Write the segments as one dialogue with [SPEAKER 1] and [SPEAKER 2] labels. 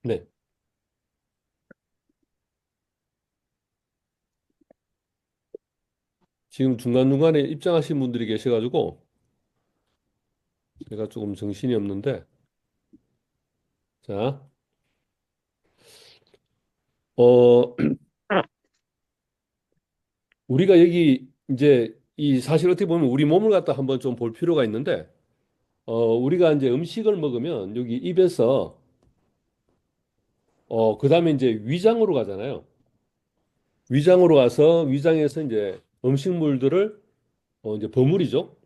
[SPEAKER 1] 네. 지금 중간중간에 입장하신 분들이 계셔가지고 제가 조금 정신이 없는데, 자, 어, 우리가 여기 이제 이 사실 어떻게 보면 우리 몸을 갖다 한번 좀 볼 필요가 있는데, 우리가 이제 음식을 먹으면 여기 입에서, 그다음에 이제 위장으로 가잖아요. 위장으로 가서 위장에서 이제 음식물들을 이제 버무리죠.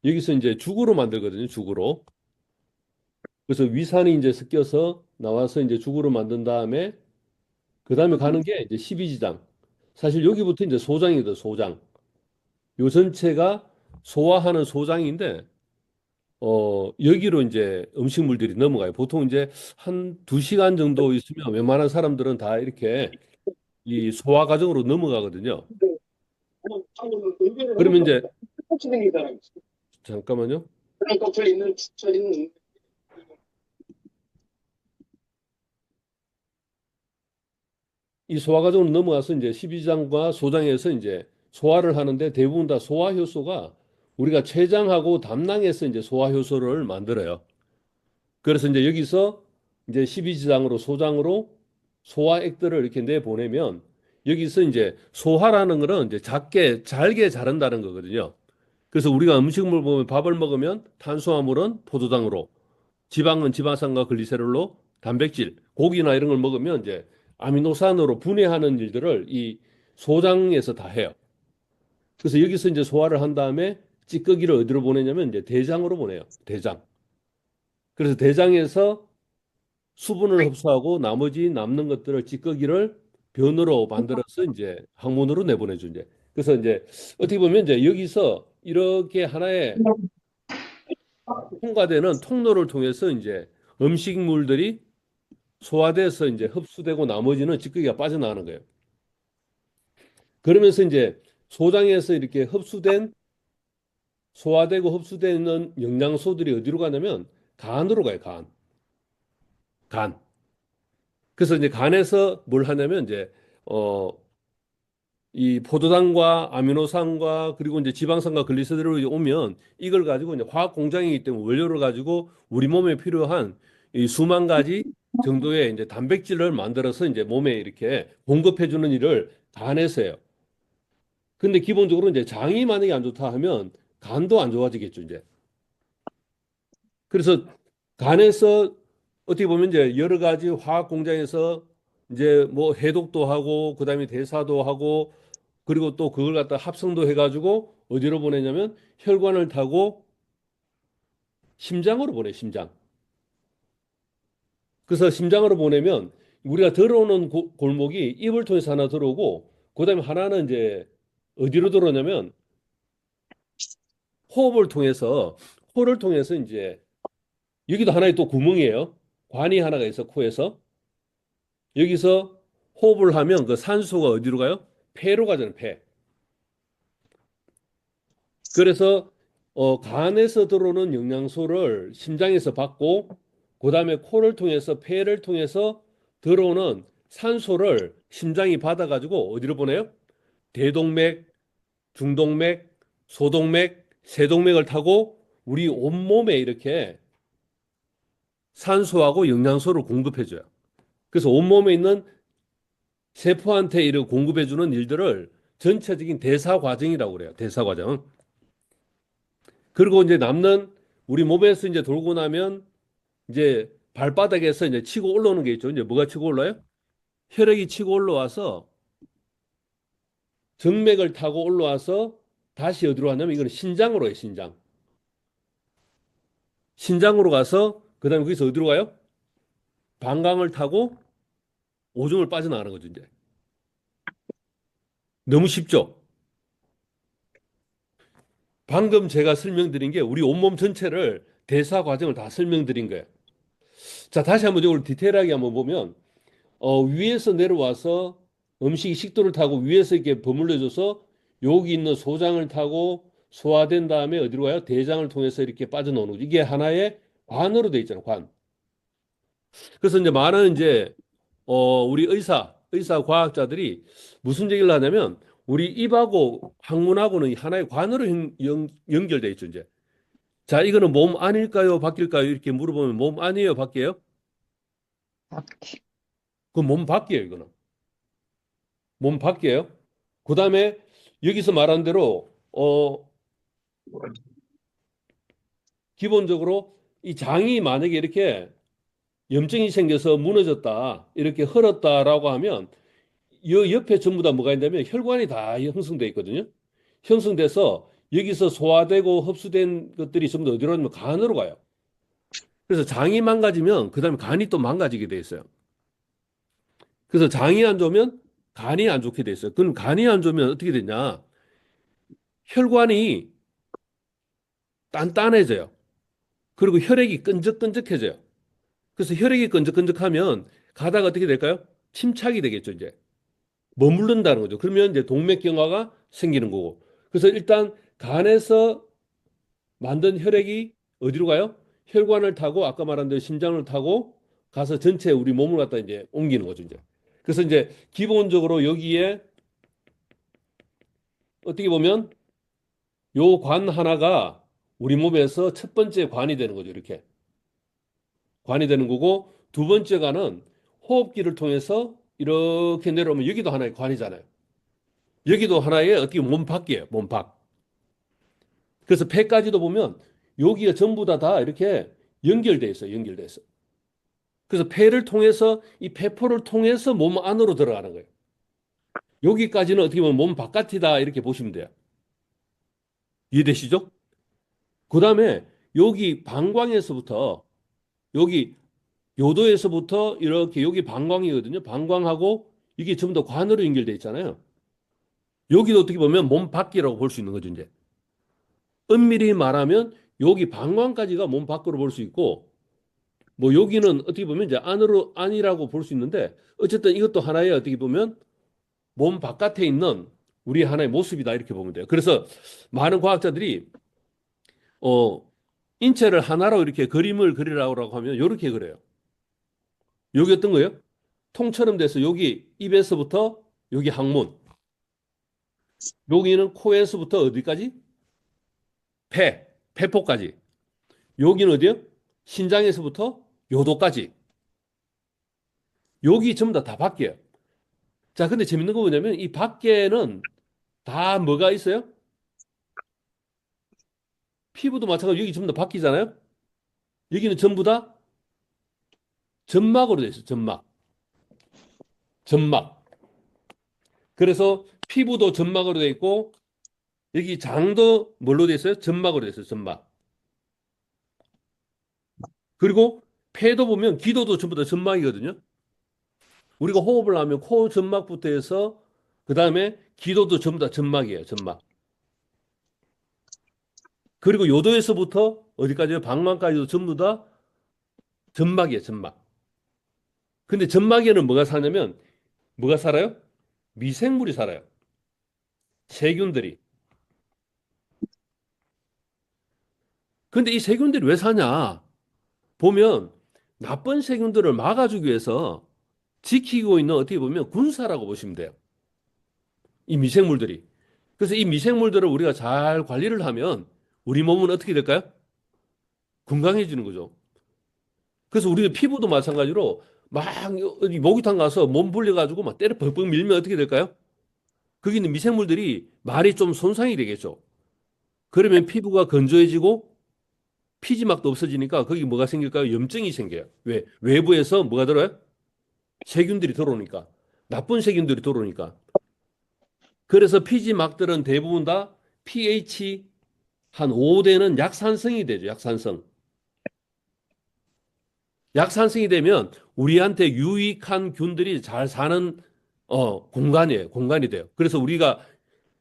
[SPEAKER 1] 여기서 이제 죽으로 만들거든요, 죽으로. 그래서 위산이 이제 섞여서 나와서 이제 죽으로 만든 다음에 그 다음에 가는 게 이제 십이지장. 사실 여기부터 이제 소장이거든, 소장. 요 전체가 소화하는 소장인데, 여기로 이제 음식물들이 넘어가요. 보통 이제 한 두 시간 정도 있으면 웬만한 사람들은 다 이렇게 이 소화 과정으로 넘어가거든요. 그러면 이제,
[SPEAKER 2] 생긴 사람이 있어.
[SPEAKER 1] 잠깐만요.
[SPEAKER 2] 그런 커플 있는 저 있는
[SPEAKER 1] 이 소화 과정으로 넘어가서 이제 십이지장과 소장에서 이제 소화를 하는데 대부분 다 소화 효소가 우리가 췌장하고 담낭에서 이제 소화 효소를 만들어요. 그래서 이제 여기서 이제 십이지장으로 소장으로 소화액들을 이렇게 내보내면 여기서 이제 소화라는 거는 이제 작게 잘게 자른다는 거거든요. 그래서 우리가 음식물 보면 밥을 먹으면 탄수화물은 포도당으로, 지방은 지방산과 글리세롤로, 단백질, 고기나 이런 걸 먹으면 이제 아미노산으로 분해하는 일들을 이 소장에서 다 해요. 그래서 여기서 이제 소화를 한 다음에 찌꺼기를 어디로 보내냐면 이제 대장으로 보내요. 대장. 그래서 대장에서 수분을 흡수하고 나머지 남는 것들을 찌꺼기를 변으로 만들어서 이제 항문으로 내보내죠 이제. 그래서 이제 어떻게 보면 이제 여기서 이렇게 하나의 통과되는 통로를 통해서 이제 음식물들이 소화돼서 이제 흡수되고 나머지는 찌꺼기가 빠져나가는 거예요. 그러면서 이제 소장에서 이렇게 소화되고 흡수되는 영양소들이 어디로 가냐면 간으로 가요, 간. 간. 그래서 이제 간에서 뭘 하냐면 이제 어 이 포도당과 아미노산과 그리고 이제 지방산과 글리세롤이 오면 이걸 가지고 이제 화학 공장이기 때문에 원료를 가지고 우리 몸에 필요한 이 수만 가지 정도의 이제 단백질을 만들어서 이제 몸에 이렇게 공급해 주는 일을 간에서 해요. 근데 기본적으로 이제 장이 만약에 안 좋다 하면 간도 안 좋아지겠죠, 이제. 그래서 간에서 어떻게 보면 이제 여러 가지 화학 공장에서 이제 뭐 해독도 하고 그다음에 대사도 하고 그리고 또 그걸 갖다 합성도 해가지고 어디로 보내냐면 혈관을 타고 심장으로 보내, 심장. 그래서 심장으로 보내면 우리가 들어오는 골목이 입을 통해서 하나 들어오고 그다음에 하나는 이제 어디로 들어오냐면 호흡을 통해서 코를 통해서 이제 여기도 하나의 또 구멍이에요. 관이 하나가 있어, 코에서. 여기서 호흡을 하면 그 산소가 어디로 가요? 폐로 가잖아요, 폐. 그래서 간에서 들어오는 영양소를 심장에서 받고 그다음에 코를 통해서 폐를 통해서 들어오는 산소를 심장이 받아가지고 어디로 보내요? 대동맥, 중동맥, 소동맥, 세동맥을 타고 우리 온몸에 이렇게 산소하고 영양소를 공급해줘요. 그래서 온몸에 있는 세포한테 이를 공급해주는 일들을 전체적인 대사 과정이라고 그래요. 대사 과정. 그리고 이제 남는 우리 몸에서 이제 돌고 나면 이제 발바닥에서 이제 치고 올라오는 게 있죠. 이제 뭐가 치고 올라요? 혈액이 치고 올라와서 정맥을 타고 올라와서 다시 어디로 가냐면 이거는 신장으로 해요, 신장. 신장으로 가서 그다음에 거기서 어디로 가요? 방광을 타고 오줌을 빠져나가는 거죠, 이제. 너무 쉽죠? 방금 제가 설명드린 게 우리 온몸 전체를 대사 과정을 다 설명드린 거예요. 자, 다시 한번 이걸 디테일하게 한번 보면 위에서 내려와서 음식이 식도를 타고 위에서 이렇게 버물려져서 여기 있는 소장을 타고 소화된 다음에 어디로 가요? 대장을 통해서 이렇게 빠져나오는 거죠. 이게 하나의 관으로 돼 있잖아요. 관. 그래서 이제 많은 이제 우리 의사 과학자들이 무슨 얘기를 하냐면 우리 입하고 항문하고는 하나의 관으로 연결돼 있죠, 이제. 자, 이거는 몸 안일까요? 밖일까요? 이렇게 물어보면 몸 안이에요, 밖이에요?
[SPEAKER 3] 밖.
[SPEAKER 1] 그건 몸 밖이에요, 이거는. 몸 밖이에요. 그다음에 여기서 말한 대로 기본적으로 이 장이 만약에 이렇게 염증이 생겨서 무너졌다, 이렇게 흘렀다라고 하면 이 옆에 전부 다 뭐가 있냐면 혈관이 다 형성돼 있거든요. 형성돼서 여기서 소화되고 흡수된 것들이 전부 다 어디로 가냐면 간으로 가요. 그래서 장이 망가지면 그다음에 간이 또 망가지게 돼 있어요. 그래서 장이 안 좋으면 간이 안 좋게 돼 있어요. 그럼 간이 안 좋으면 어떻게 되냐? 혈관이 단단해져요. 그리고 혈액이 끈적끈적해져요. 그래서 혈액이 끈적끈적하면 가다가 어떻게 될까요? 침착이 되겠죠, 이제. 머무른다는 거죠. 그러면 이제 동맥경화가 생기는 거고. 그래서 일단 간에서 만든 혈액이 어디로 가요? 혈관을 타고 아까 말한 대로 심장을 타고 가서 전체 우리 몸을 갖다 이제 옮기는 거죠, 이제. 그래서 이제 기본적으로 여기에 어떻게 보면 요 관 하나가 우리 몸에서 첫 번째 관이 되는 거죠, 이렇게. 관이 되는 거고 두 번째 관은 호흡기를 통해서 이렇게 내려오면 여기도 하나의 관이잖아요. 여기도 하나의 어떻게 몸 밖이에요, 몸 밖. 그래서 폐까지도 보면 여기가 전부 다 이렇게 연결돼 있어요. 연결돼 있어. 그래서 폐를 통해서 이 폐포를 통해서 몸 안으로 들어가는 거예요. 여기까지는 어떻게 보면 몸 바깥이다 이렇게 보시면 돼요. 이해되시죠? 그다음에 여기 방광에서부터 여기 요도에서부터 이렇게 여기 방광이거든요. 방광하고 이게 전부 다 관으로 연결돼 있잖아요. 여기도 어떻게 보면 몸 밖이라고 볼 수 있는 거죠, 이제. 엄밀히 말하면 여기 방광까지가 몸 밖으로 볼 수 있고 뭐 여기는 어떻게 보면 이제 안으로 안이라고 볼 수 있는데 어쨌든 이것도 하나의 어떻게 보면 몸 바깥에 있는 우리 하나의 모습이다 이렇게 보면 돼요. 그래서 많은 과학자들이 어 인체를 하나로 이렇게 그림을 그리라고 하면 이렇게 그려요. 여기 어떤 거예요? 통처럼 돼서 여기 입에서부터 여기 항문, 여기는 코에서부터 어디까지? 폐포까지. 여기는 어디요? 신장에서부터 요도까지. 여기 전부 다 바뀌어요. 자, 근데 재밌는 거 뭐냐면 이 밖에는 다 뭐가 있어요? 피부도 마찬가지로 여기 전부 다 바뀌잖아요. 여기는 전부 다 점막으로 돼 있어요. 점막. 점막. 그래서 피부도 점막으로 돼 있고 여기 장도 뭘로 돼 있어요? 점막으로 돼 있어요. 점막. 그리고 폐도 보면 기도도 전부 다 점막이거든요. 우리가 호흡을 하면 코 점막부터 해서 그다음에 기도도 전부 다 점막이에요. 점막. 그리고 요도에서부터 어디까지요? 방광까지도 전부 다 점막이에요. 점막. 근데 점막에는 뭐가 사냐면 뭐가 살아요? 미생물이 살아요. 세균들이. 근데 이 세균들이 왜 사냐? 보면 나쁜 세균들을 막아주기 위해서 지키고 있는 어떻게 보면 군사라고 보시면 돼요. 이 미생물들이. 그래서 이 미생물들을 우리가 잘 관리를 하면 우리 몸은 어떻게 될까요? 건강해지는 거죠. 그래서 우리 피부도 마찬가지로 막 어디 목욕탕 가서 몸 불려가지고 막 때려 벅벅 밀면 어떻게 될까요? 거기 있는 미생물들이 많이 좀 손상이 되겠죠. 그러면 피부가 건조해지고 피지막도 없어지니까 거기 뭐가 생길까요? 염증이 생겨요. 왜? 외부에서 뭐가 들어요? 세균들이 들어오니까. 나쁜 세균들이 들어오니까. 그래서 피지막들은 대부분 다 pH 한 5대는 약산성이 되죠. 약산성. 약산성이 되면 우리한테 유익한 균들이 잘 사는 공간이에요. 공간이 돼요. 그래서 우리가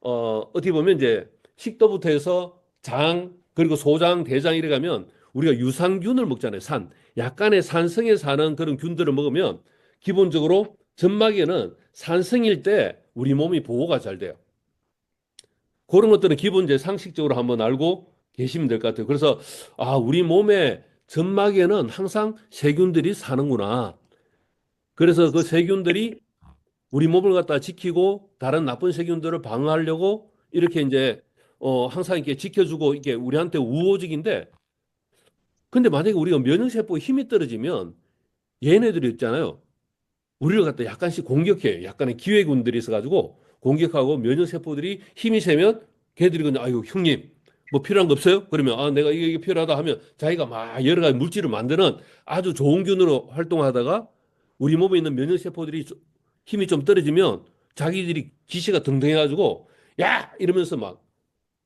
[SPEAKER 1] 어떻게 보면 이제 식도부터 해서 장, 그리고 소장, 대장 이래 가면 우리가 유산균을 먹잖아요. 산. 약간의 산성에 사는 그런 균들을 먹으면 기본적으로 점막에는 산성일 때 우리 몸이 보호가 잘 돼요. 그런 것들은 기본 이제 상식적으로 한번 알고 계시면 될 것 같아요. 그래서 우리 몸에 점막에는 항상 세균들이 사는구나. 그래서 그 세균들이 우리 몸을 갖다 지키고 다른 나쁜 세균들을 방어하려고 이렇게 이제 항상 이렇게 지켜주고 이게 우리한테 우호적인데 근데 만약에 우리가 면역세포에 힘이 떨어지면 얘네들이 있잖아요. 우리를 갖다 약간씩 공격해요. 약간의 기회군들이 있어가지고 공격하고 면역세포들이 힘이 세면 걔들이 그냥 아이고 형님 뭐 필요한 거 없어요? 그러면 아 내가 이게 필요하다 하면 자기가 막 여러 가지 물질을 만드는 아주 좋은 균으로 활동하다가 우리 몸에 있는 면역세포들이 힘이 좀 떨어지면 자기들이 기시가 등등해가지고 야 이러면서 막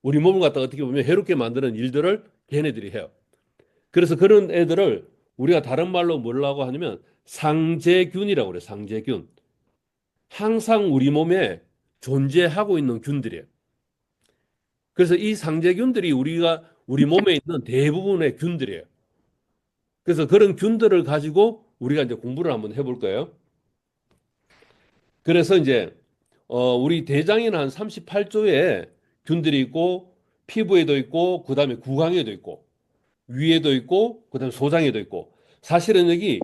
[SPEAKER 1] 우리 몸을 갖다가 어떻게 보면 해롭게 만드는 일들을 걔네들이 해요. 그래서 그런 애들을 우리가 다른 말로 뭐라고 하냐면 상재균이라고 그래요. 상재균. 항상 우리 몸에 존재하고 있는 균들이에요. 그래서 이 상재균들이 우리 몸에 있는 대부분의 균들이에요. 그래서 그런 균들을 가지고 우리가 이제 공부를 한번 해볼 거예요. 그래서 이제 우리 대장에는 한 38조의 균들이 있고 피부에도 있고 그다음에 구강에도 있고 위에도 있고 그다음에 소장에도 있고 사실은 여기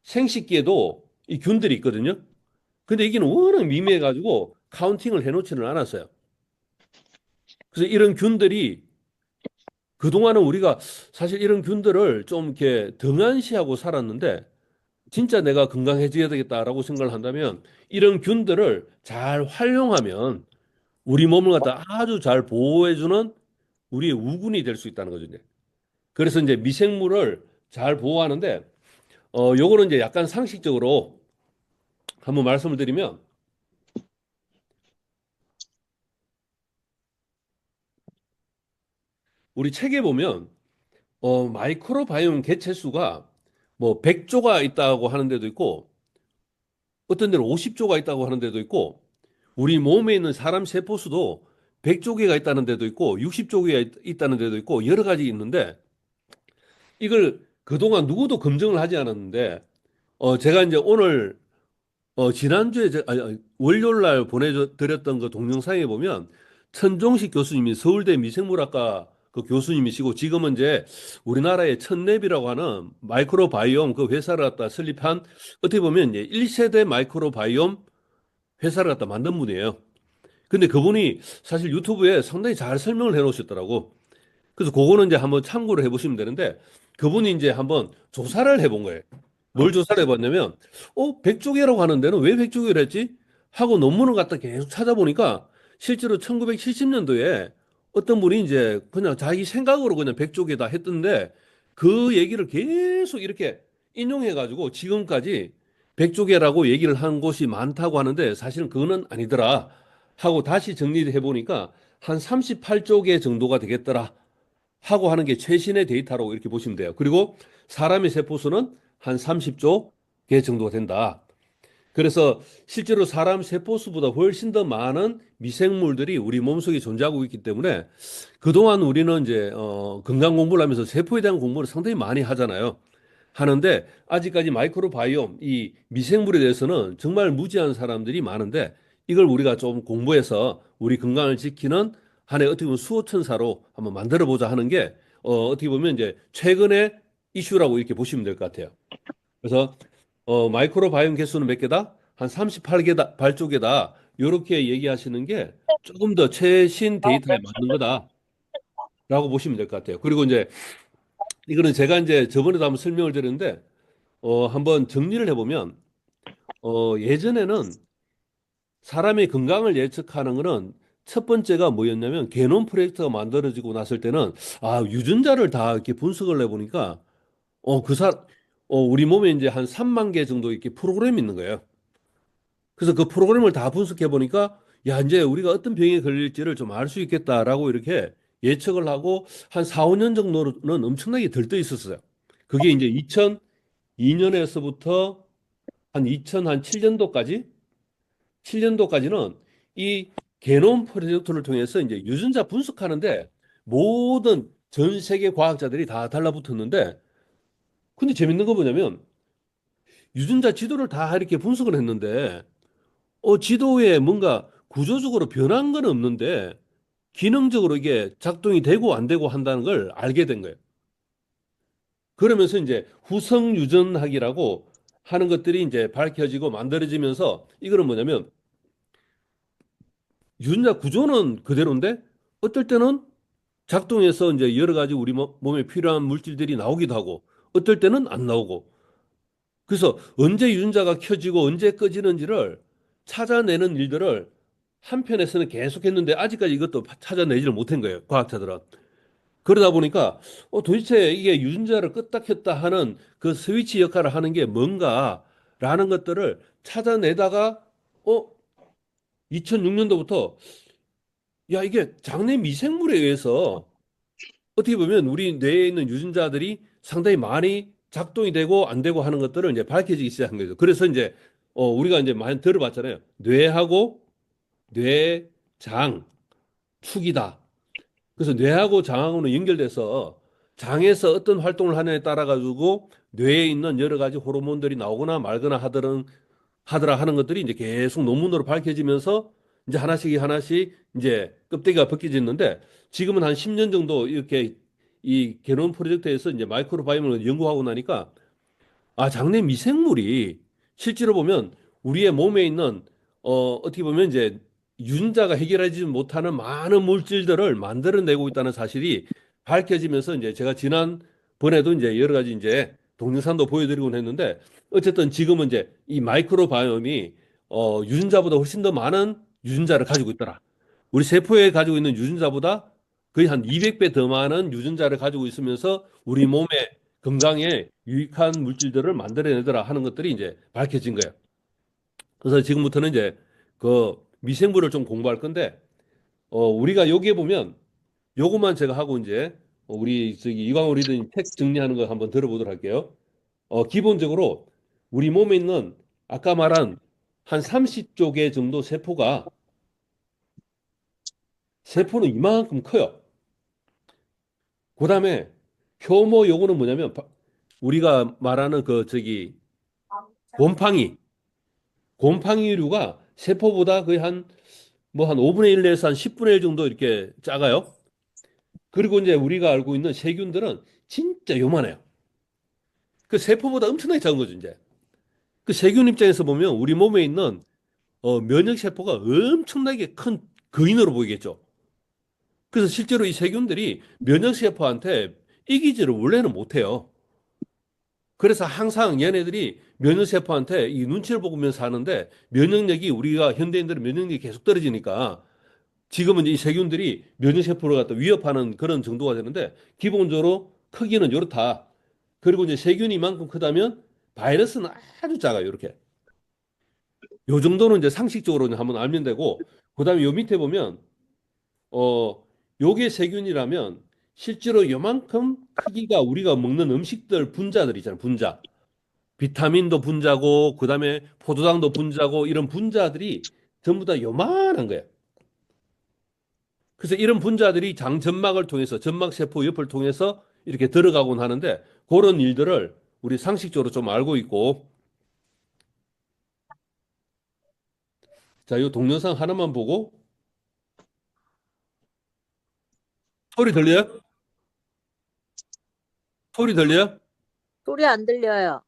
[SPEAKER 1] 생식기에도 이 균들이 있거든요. 근데 이게 워낙 미미해가지고 카운팅을 해놓지는 않았어요. 그래서 이런 균들이 그동안은 우리가 사실 이런 균들을 좀 이렇게 등한시하고 살았는데 진짜 내가 건강해져야 되겠다라고 생각을 한다면 이런 균들을 잘 활용하면 우리 몸을 갖다 아주 잘 보호해주는 우리의 우군이 될 수 있다는 거죠. 이제. 그래서 이제 미생물을 잘 보호하는데 요거는 이제 약간 상식적으로 한번 말씀을 드리면 우리 책에 보면 마이크로바이옴 개체수가 뭐 100조가 있다고 하는 데도 있고 어떤 데는 50조가 있다고 하는 데도 있고 우리 몸에 있는 사람 세포 수도 100조 개가 있다는 데도 있고 60조 개가 있다는 데도 있고 여러 가지 있는데 이걸 그동안 누구도 검증을 하지 않았는데 제가 이제 오늘 지난주에 월요일 날 보내드렸던 그 동영상에 보면 천종식 교수님이 서울대 미생물학과 그 교수님이시고 지금은 이제 우리나라의 천랩이라고 하는 마이크로바이옴 그 회사를 갖다 설립한 어떻게 보면 이제 1세대 마이크로바이옴 회사를 갖다 만든 분이에요. 근데 그분이 사실 유튜브에 상당히 잘 설명을 해 놓으셨더라고. 그래서 그거는 이제 한번 참고를 해보시면 되는데 그분이 이제 한번 조사를 해본 거예요. 뭘 조사를 해봤냐면, 백조개라고 하는 데는 왜 백조개를 했지? 하고 논문을 갖다 계속 찾아보니까 실제로 1970년도에 어떤 분이 이제 그냥 자기 생각으로 그냥 백조개다 했던데 그 얘기를 계속 이렇게 인용해가지고 지금까지 백조개라고 얘기를 한 곳이 많다고 하는데 사실은 그거는 아니더라 하고 다시 정리를 해보니까 한 38조 개 정도가 되겠더라 하고 하는 게 최신의 데이터라고 이렇게 보시면 돼요. 그리고 사람의 세포수는 한 30조 개 정도가 된다. 그래서 실제로 사람 세포수보다 훨씬 더 많은 미생물들이 우리 몸속에 존재하고 있기 때문에 그동안 우리는 이제 건강 공부를 하면서 세포에 대한 공부를 상당히 많이 하잖아요. 하는데 아직까지 마이크로바이옴 이 미생물에 대해서는 정말 무지한 사람들이 많은데 이걸 우리가 좀 공부해서 우리 건강을 지키는 한해 어떻게 보면 수호천사로 한번 만들어 보자 하는 게 어떻게 보면 이제 최근의 이슈라고 이렇게 보시면 될 것 같아요. 그래서 마이크로바이옴 개수는 몇 개다? 한 38개다, 발족개다. 이렇게 얘기하시는 게 조금 더 최신 데이터에 맞는 거다라고 보시면 될 것 같아요. 그리고 이제 이거는 제가 이제 저번에도 한번 설명을 드렸는데 한번 정리를 해보면 예전에는 사람의 건강을 예측하는 거는 첫 번째가 뭐였냐면 게놈 프로젝트가 만들어지고 났을 때는 유전자를 다 이렇게 분석을 해보니까 어, 그 사, 우리 몸에 이제 한 3만 개 정도 이렇게 프로그램이 있는 거예요. 그래서 그 프로그램을 다 분석해 보니까 야, 이제 우리가 어떤 병에 걸릴지를 좀 알 수 있겠다라고 이렇게 예측을 하고 한 4, 5년 정도는 엄청나게 들떠 있었어요. 그게 이제 2002년에서부터 한 2007년도까지 7년도까지는 이 게놈 프로젝트를 통해서 이제 유전자 분석하는데 모든 전 세계 과학자들이 다 달라붙었는데 근데 재밌는 거 뭐냐면 유전자 지도를 다 이렇게 분석을 했는데 지도에 뭔가 구조적으로 변한 건 없는데 기능적으로 이게 작동이 되고 안 되고 한다는 걸 알게 된 거예요. 그러면서 이제 후성유전학이라고 하는 것들이 이제 밝혀지고 만들어지면서 이거는 뭐냐면 유전자 구조는 그대로인데 어떨 때는 작동해서 이제 여러 가지 우리 몸에 필요한 물질들이 나오기도 하고 어떨 때는 안 나오고 그래서 언제 유전자가 켜지고 언제 꺼지는지를 찾아내는 일들을 한편에서는 계속했는데 아직까지 이것도 찾아내지를 못한 거예요. 과학자들은. 그러다 보니까 도대체 이게 유전자를 껐다 켰다 하는 그 스위치 역할을 하는 게 뭔가라는 것들을 찾아내다가 2006년도부터 야 이게 장내 미생물에 의해서 어떻게 보면 우리 뇌에 있는 유전자들이 상당히 많이 작동이 되고 안 되고 하는 것들을 이제 밝혀지기 시작한 거죠. 그래서 이제 우리가 이제 많이 들어봤잖아요. 뇌하고 뇌장 축이다. 그래서 뇌하고 장하고는 연결돼서 장에서 어떤 활동을 하느냐에 따라 가지고 뇌에 있는 여러 가지 호르몬들이 나오거나 말거나 하더라 하는 것들이 이제 계속 논문으로 밝혀지면서 이제 하나씩 하나씩 이제 껍데기가 벗겨졌는데 지금은 한 10년 정도 이렇게 이 게놈 프로젝트에서 이제 마이크로바이옴을 연구하고 나니까 장내 미생물이 실제로 보면 우리의 몸에 있는 어떻게 보면 이제 유전자가 해결하지 못하는 많은 물질들을 만들어내고 있다는 사실이 밝혀지면서 이제 제가 지난번에도 이제 여러 가지 이제 동영상도 보여드리곤 했는데 어쨌든 지금은 이제 이 마이크로바이옴이 유전자보다 훨씬 더 많은 유전자를 가지고 있더라. 우리 세포에 가지고 있는 유전자보다 거의 한 200배 더 많은 유전자를 가지고 있으면서 우리 몸의 건강에 유익한 물질들을 만들어내더라 하는 것들이 이제 밝혀진 거예요. 그래서 지금부터는 이제 그 미생물을 좀 공부할 건데, 우리가 여기에 보면 요것만 제가 하고 이제 우리 저기 이광호 리더님 책 정리하는 거 한번 들어보도록 할게요. 기본적으로 우리 몸에 있는 아까 말한 한 30조 개 정도 세포는 이만큼 커요. 그다음에 효모 요거는 뭐냐면 우리가 말하는 그 저기 곰팡이 곰팡이류가 세포보다 거의 한 뭐 한 5분의 1 내에서 한 10분의 1 정도 이렇게 작아요. 그리고 이제 우리가 알고 있는 세균들은 진짜 요만해요. 그 세포보다 엄청나게 작은 거죠, 이제. 그 세균 입장에서 보면 우리 몸에 있는 면역 세포가 엄청나게 큰 거인으로 보이겠죠. 그래서 실제로 이 세균들이 면역 세포한테 이기지를 원래는 못해요. 그래서 항상 얘네들이 면역세포한테 이 눈치를 보면서 하는데 면역력이 우리가 현대인들은 면역력이 계속 떨어지니까 지금은 이 세균들이 면역세포를 갖다 위협하는 그런 정도가 되는데 기본적으로 크기는 이렇다. 그리고 이제 세균이 이만큼 크다면 바이러스는 아주 작아요. 이렇게. 요 정도는 이제 상식적으로 한번 알면 되고 그다음에 요 밑에 보면 요게 세균이라면 실제로 요만큼 크기가 우리가 먹는 음식들 분자들 있잖아요. 분자. 비타민도 분자고 그다음에 포도당도 분자고 이런 분자들이 전부 다 요만한 거예요. 그래서 이런 분자들이 장 점막을 통해서 점막 세포 옆을 통해서 이렇게 들어가곤 하는데 그런 일들을 우리 상식적으로 좀 알고 있고 자, 이 동영상 하나만 보고 소리 들려요? 소리 들려요?
[SPEAKER 4] 소리 안 들려요.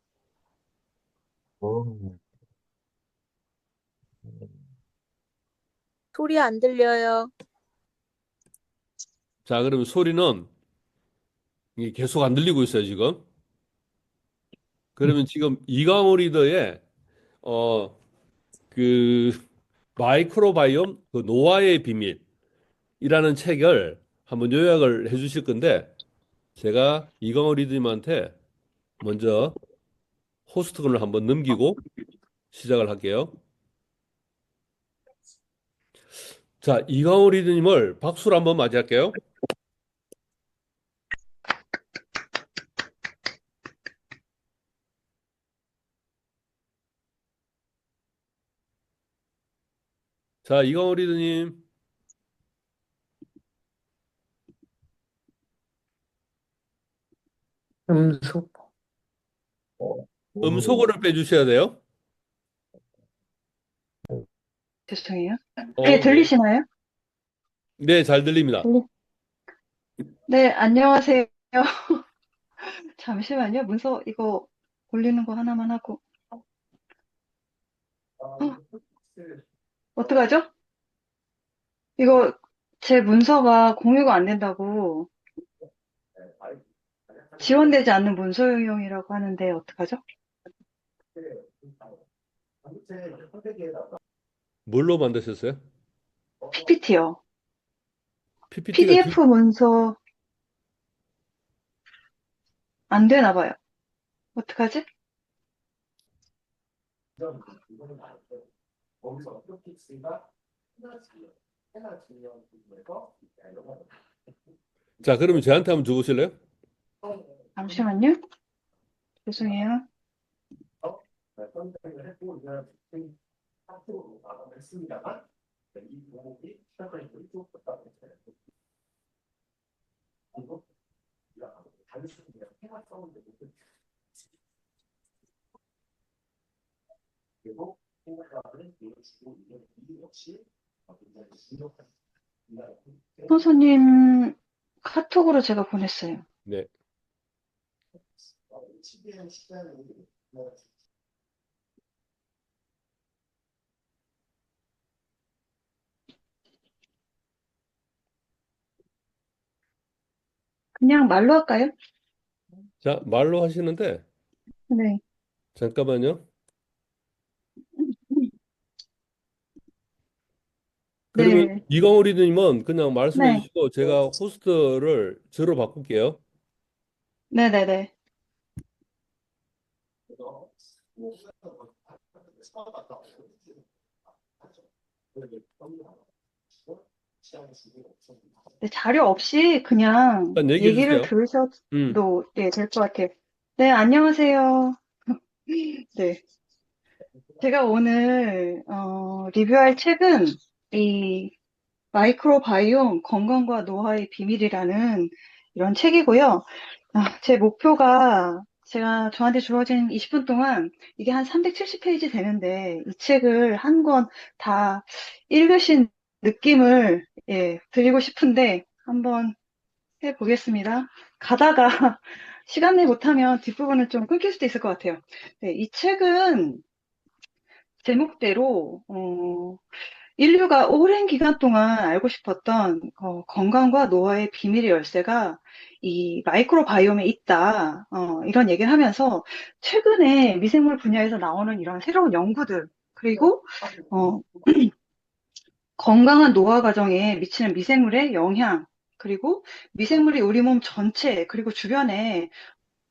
[SPEAKER 3] 오.
[SPEAKER 4] 소리 안 들려요.
[SPEAKER 1] 자, 그러면 소리는 이게 계속 안 들리고 있어요, 지금. 그러면 지금 이강호 리더의 어, 그 마이크로바이옴 그 노화의 비밀이라는 책을 한번 요약을 해 주실 건데 제가 이강호 리더님한테 먼저 호스트권을 한번 넘기고 시작을 할게요. 자, 이강호 리더님을 박수로 한번 맞이할게요. 자, 이강호 리더님
[SPEAKER 3] 음소.
[SPEAKER 1] 음소거를 빼주셔야 돼요.
[SPEAKER 5] 죄송해요.
[SPEAKER 1] 네.
[SPEAKER 5] 들리시나요?
[SPEAKER 1] 네, 잘 들립니다.
[SPEAKER 5] 네, 안녕하세요. 잠시만요. 문서 이거 올리는 거 하나만 하고. 어떡하죠? 이거 제 문서가 공유가 안 된다고 지원되지 않는 문서용이라고 하는데 어떡하죠?
[SPEAKER 1] 뭘로 만드셨어요?
[SPEAKER 5] PPT요.
[SPEAKER 1] PPT가
[SPEAKER 5] PDF 문서 안 되나 봐요. 어떡하지?
[SPEAKER 1] 자, 그러면 저한테 한번 줘보실래요?
[SPEAKER 5] 잠시만요. 죄송해요. 선생님 카톡으로 제가 보냈어요.
[SPEAKER 1] 네.
[SPEAKER 5] 그냥 말로 할까요?
[SPEAKER 1] 자, 말로 하시는데,
[SPEAKER 5] 네.
[SPEAKER 1] 잠깐만요. 그러면
[SPEAKER 5] 네.
[SPEAKER 1] 이광호 리더님은 그냥 말씀해
[SPEAKER 5] 네.
[SPEAKER 1] 주시고 제가 호스트를 저로 바꿀게요.
[SPEAKER 5] 네네네. 네, 자료 없이 그냥
[SPEAKER 1] 일단 얘기해
[SPEAKER 5] 얘기를
[SPEAKER 1] 주세요.
[SPEAKER 5] 들으셔도 네, 될 것 같아요. 네, 안녕하세요. 네. 제가 오늘 리뷰할 책은 이 마이크로바이옴 건강과 노화의 비밀이라는 이런 책이고요. 제 목표가 제가 저한테 주어진 20분 동안 이게 한 370페이지 되는데 이 책을 한 권 다 읽으신 느낌을 드리고 싶은데 한번 해보겠습니다. 가다가 시간 내 못하면 뒷부분을 좀 끊길 수도 있을 것 같아요. 네, 이 책은 제목대로 인류가 오랜 기간 동안 알고 싶었던 건강과 노화의 비밀의 열쇠가 이 마이크로바이옴에 있다. 이런 얘기를 하면서 최근에 미생물 분야에서 나오는 이런 새로운 연구들 그리고 어, 건강한 노화 과정에 미치는 미생물의 영향 그리고 미생물이 우리 몸 전체 그리고 주변에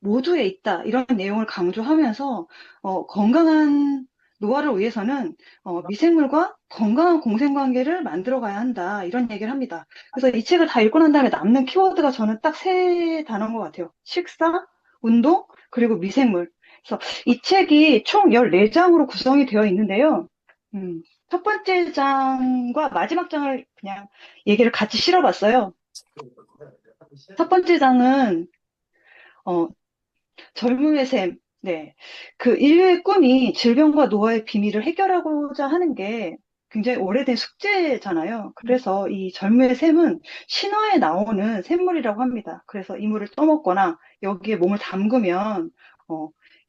[SPEAKER 5] 모두에 있다. 이런 내용을 강조하면서 건강한 노화를 위해서는 미생물과 건강한 공생관계를 만들어 가야 한다. 이런 얘기를 합니다. 그래서 이 책을 다 읽고 난 다음에 남는 키워드가 저는 딱 세 단어인 것 같아요. 식사, 운동, 그리고 미생물. 그래서 이 책이 총 14장으로 구성이 되어 있는데요. 첫 번째 장과 마지막 장을 그냥 얘기를 같이 실어봤어요. 첫 번째 장은 어, 젊음의 샘, 네. 그 인류의 꿈이 질병과 노화의 비밀을 해결하고자 하는 게 굉장히 오래된 숙제잖아요. 그래서 이 젊음의 샘은 신화에 나오는 샘물이라고 합니다. 그래서 이 물을 떠먹거나 여기에 몸을 담그면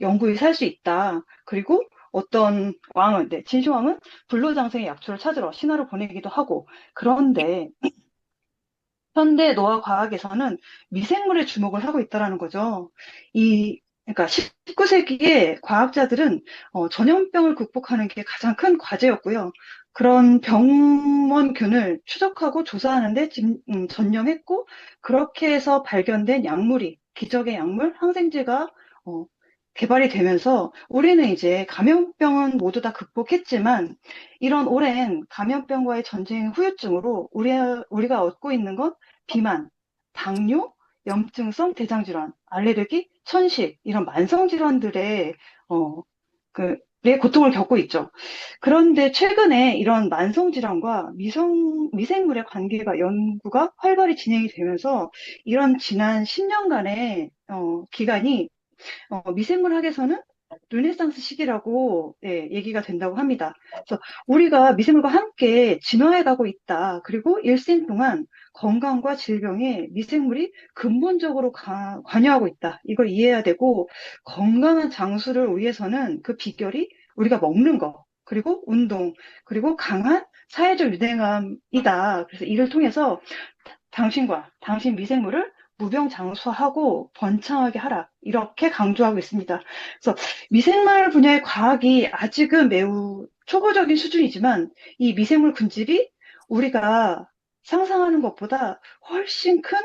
[SPEAKER 5] 영구히 살 수 있다. 그리고 어떤 왕은, 네, 진시황은 불로장생의 약초를 찾으러 신화를 보내기도 하고 그런데 현대 노화 과학에서는 미생물에 주목을 하고 있다라는 거죠. 그러니까 19세기에 과학자들은 전염병을 극복하는 게 가장 큰 과제였고요. 그런 병원균을 추적하고 조사하는데 전념했고, 그렇게 해서 발견된 약물이, 기적의 약물, 항생제가 개발이 되면서 우리는 이제 감염병은 모두 다 극복했지만 이런 오랜 감염병과의 전쟁 후유증으로 우리가 얻고 있는 건 비만, 당뇨, 염증성 대장질환, 알레르기, 천식, 이런 만성질환들의, 의 고통을 겪고 있죠. 그런데 최근에 이런 만성질환과 미생물의 관계가 연구가 활발히 진행이 되면서 이런 지난 10년간의 기간이 미생물학에서는 르네상스 시기라고 예, 얘기가 된다고 합니다. 그래서 우리가 미생물과 함께 진화해 가고 있다. 그리고 일생 동안 건강과 질병에 미생물이 근본적으로 관여하고 있다. 이걸 이해해야 되고 건강한 장수를 위해서는 그 비결이 우리가 먹는 거, 그리고 운동, 그리고 강한 사회적 유대감이다. 그래서 이를 통해서 당신과 당신 미생물을 무병장수하고 번창하게 하라. 이렇게 강조하고 있습니다. 그래서 미생물 분야의 과학이 아직은 매우 초보적인 수준이지만 이 미생물 군집이 우리가 상상하는 것보다 훨씬 큰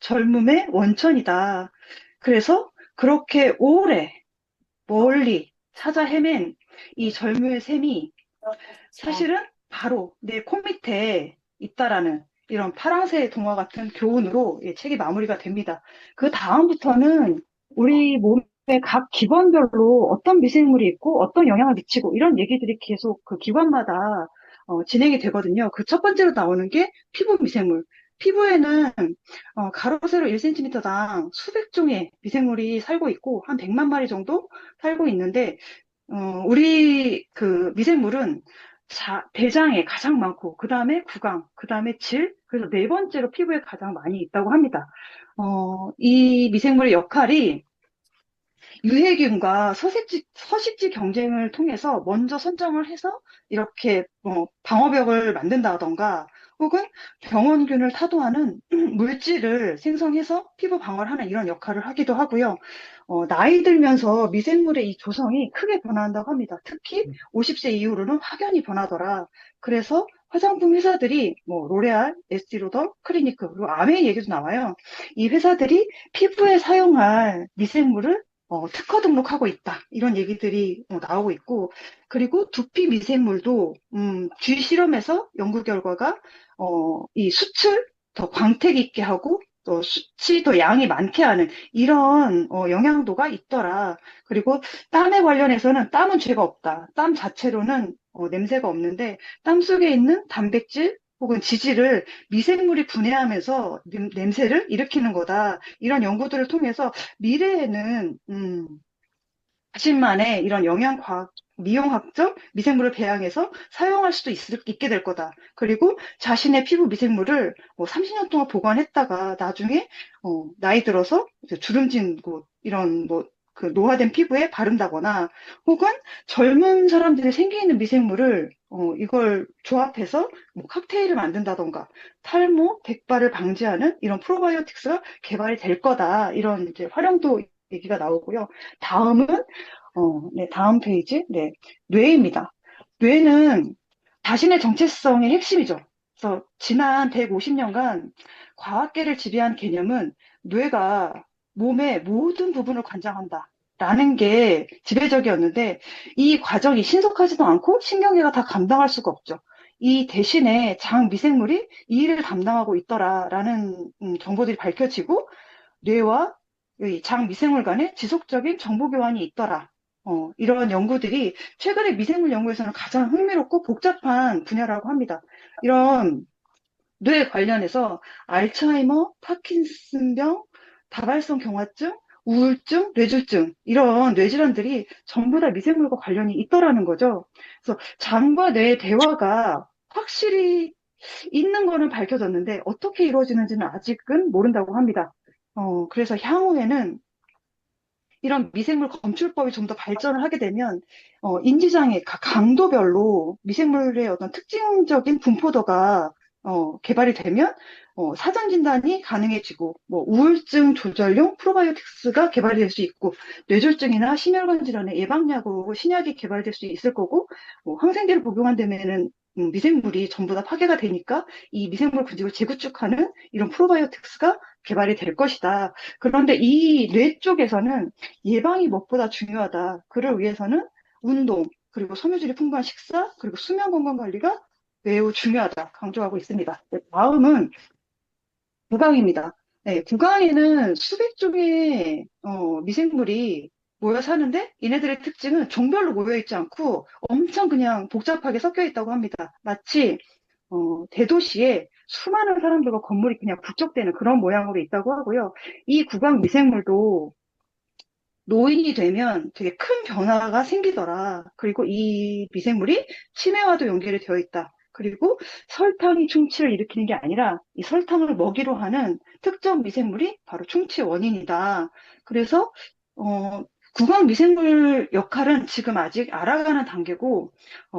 [SPEAKER 5] 젊음의 원천이다. 그래서 그렇게 오래 멀리 찾아 헤맨 이 젊음의 셈이 사실은 바로 내 코 밑에 있다라는 이런 파랑새 동화 같은 교훈으로 이 책이 마무리가 됩니다. 그 다음부터는 우리 몸의 각 기관별로 어떤 미생물이 있고 어떤 영향을 미치고 이런 얘기들이 계속 그 기관마다 진행이 되거든요. 그 첫 번째로 나오는 게 피부 미생물. 피부에는 가로 세로 1cm당 수백 종의 미생물이 살고 있고 한 100만 마리 정도 살고 있는데 우리 그 미생물은 대장에 가장 많고, 그 다음에 구강, 그 다음에 질, 그래서 네 번째로 피부에 가장 많이 있다고 합니다. 이 미생물의 역할이 유해균과 서식지 경쟁을 통해서 먼저 선점을 해서 이렇게 방어벽을 만든다던가 혹은 병원균을 타도하는 물질을 생성해서 피부 방어를 하는 이런 역할을 하기도 하고요. 나이 들면서 미생물의 이 조성이 크게 변화한다고 합니다. 특히 50세 이후로는 확연히 변하더라. 그래서 화장품 회사들이 뭐 로레알, 에스티로더, 클리니크 그리고 아메이 얘기도 나와요. 이 회사들이 피부에 사용할 미생물을 특허 등록하고 있다. 이런 얘기들이 나오고 있고, 그리고 두피 미생물도, 쥐 실험에서 연구 결과가, 이 숯을 더 광택 있게 하고, 또 숯이 더 양이 많게 하는 이런 영향도가 있더라. 그리고 땀에 관련해서는 땀은 죄가 없다. 땀 자체로는 냄새가 없는데, 땀 속에 있는 단백질, 혹은 지질을 미생물이 분해하면서 냄새를 일으키는 거다. 이런 연구들을 통해서 미래에는 자신만의 이런 영양과학, 미용학적 미생물을 배양해서 사용할 수도 있게 될 거다. 그리고 자신의 피부 미생물을 30년 동안 보관했다가 나중에 나이 들어서 이제 주름진 곳 이런 그 노화된 피부에 바른다거나 혹은 젊은 사람들이 생기는 미생물을 이걸 조합해서 뭐 칵테일을 만든다던가 탈모, 백발을 방지하는 이런 프로바이오틱스가 개발이 될 거다. 이런 이제 활용도 얘기가 나오고요. 다음은 네, 다음 페이지. 네, 뇌입니다. 뇌는 자신의 정체성의 핵심이죠. 그래서 지난 150년간 과학계를 지배한 개념은 뇌가 몸의 모든 부분을 관장한다. 라는 게 지배적이었는데 이 과정이 신속하지도 않고 신경계가 다 감당할 수가 없죠. 이 대신에 장 미생물이 이 일을 담당하고 있더라라는 정보들이 밝혀지고 뇌와 이 장 미생물 간의 지속적인 정보 교환이 있더라. 이런 연구들이 최근에 미생물 연구에서는 가장 흥미롭고 복잡한 분야라고 합니다. 이런 뇌 관련해서 알츠하이머, 파킨슨병, 다발성 경화증, 우울증, 뇌졸중 이런 뇌질환들이 전부 다 미생물과 관련이 있더라는 거죠. 그래서 장과 뇌의 대화가 확실히 있는 거는 밝혀졌는데 어떻게 이루어지는지는 아직은 모른다고 합니다. 그래서 향후에는 이런 미생물 검출법이 좀 더 발전을 하게 되면 인지장애 각 강도별로 미생물의 어떤 특징적인 분포도가 개발이 되면 사전 진단이 가능해지고 뭐 우울증 조절용 프로바이오틱스가 개발이 될 수 있고 뇌졸중이나 심혈관 질환의 예방약으로 신약이 개발될 수 있을 거고 뭐 항생제를 복용한다면은 미생물이 전부 다 파괴가 되니까 이 미생물 군집을 재구축하는 이런 프로바이오틱스가 개발이 될 것이다. 그런데 이 뇌 쪽에서는 예방이 무엇보다 중요하다. 그를 위해서는 운동, 그리고 섬유질이 풍부한 식사, 그리고 수면 건강 관리가 매우 중요하다. 강조하고 있습니다. 네, 다음은 구강입니다. 네, 구강에는 수백 종의 미생물이 모여 사는데 얘네들의 특징은 종별로 모여 있지 않고 엄청 그냥 복잡하게 섞여 있다고 합니다. 마치 대도시에 수많은 사람들과 건물이 그냥 북적대는 그런 모양으로 있다고 하고요. 이 구강 미생물도 노인이 되면 되게 큰 변화가 생기더라. 그리고 이 미생물이 치매와도 연결이 되어 있다. 그리고 설탕이 충치를 일으키는 게 아니라 이 설탕을 먹이로 하는 특정 미생물이 바로 충치의 원인이다. 그래서 구강 미생물 역할은 지금 아직 알아가는 단계고,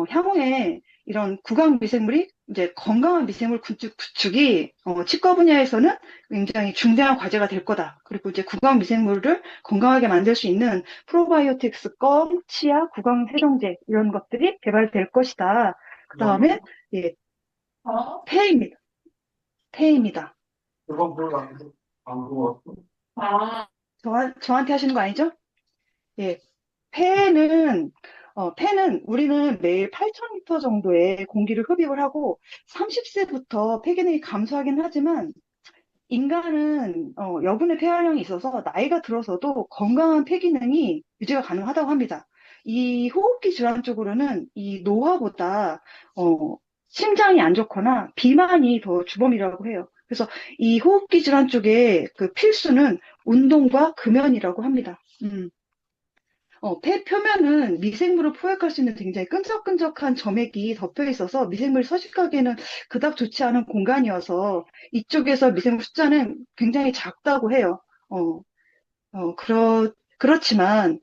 [SPEAKER 5] 향후에 이런 구강 미생물이 이제 건강한 미생물 구축이 치과 분야에서는 굉장히 중대한 과제가 될 거다. 그리고 이제 구강 미생물을 건강하게 만들 수 있는 프로바이오틱스, 껌, 치아, 구강 세정제 이런 것들이 개발될 것이다. 그 다음에 예, 폐입니다. 폐입니다.
[SPEAKER 2] 그건 별로 안 좋아.
[SPEAKER 5] 저한테 하시는 거 아니죠? 예, 폐는 우리는 매일 8,000리터 정도의 공기를 흡입을 하고 30세부터 폐 기능이 감소하긴 하지만 인간은 여분의 폐활량이 있어서 나이가 들어서도 건강한 폐 기능이 유지가 가능하다고 합니다. 이 호흡기 질환 쪽으로는 이 노화보다 심장이 안 좋거나 비만이 더 주범이라고 해요. 그래서 이 호흡기 질환 쪽에 그 필수는 운동과 금연이라고 합니다. 폐 표면은 미생물을 포획할 수 있는 굉장히 끈적끈적한 점액이 덮여 있어서 미생물이 서식하기에는 그닥 좋지 않은 공간이어서 이쪽에서 미생물 숫자는 굉장히 작다고 해요. 그렇지만,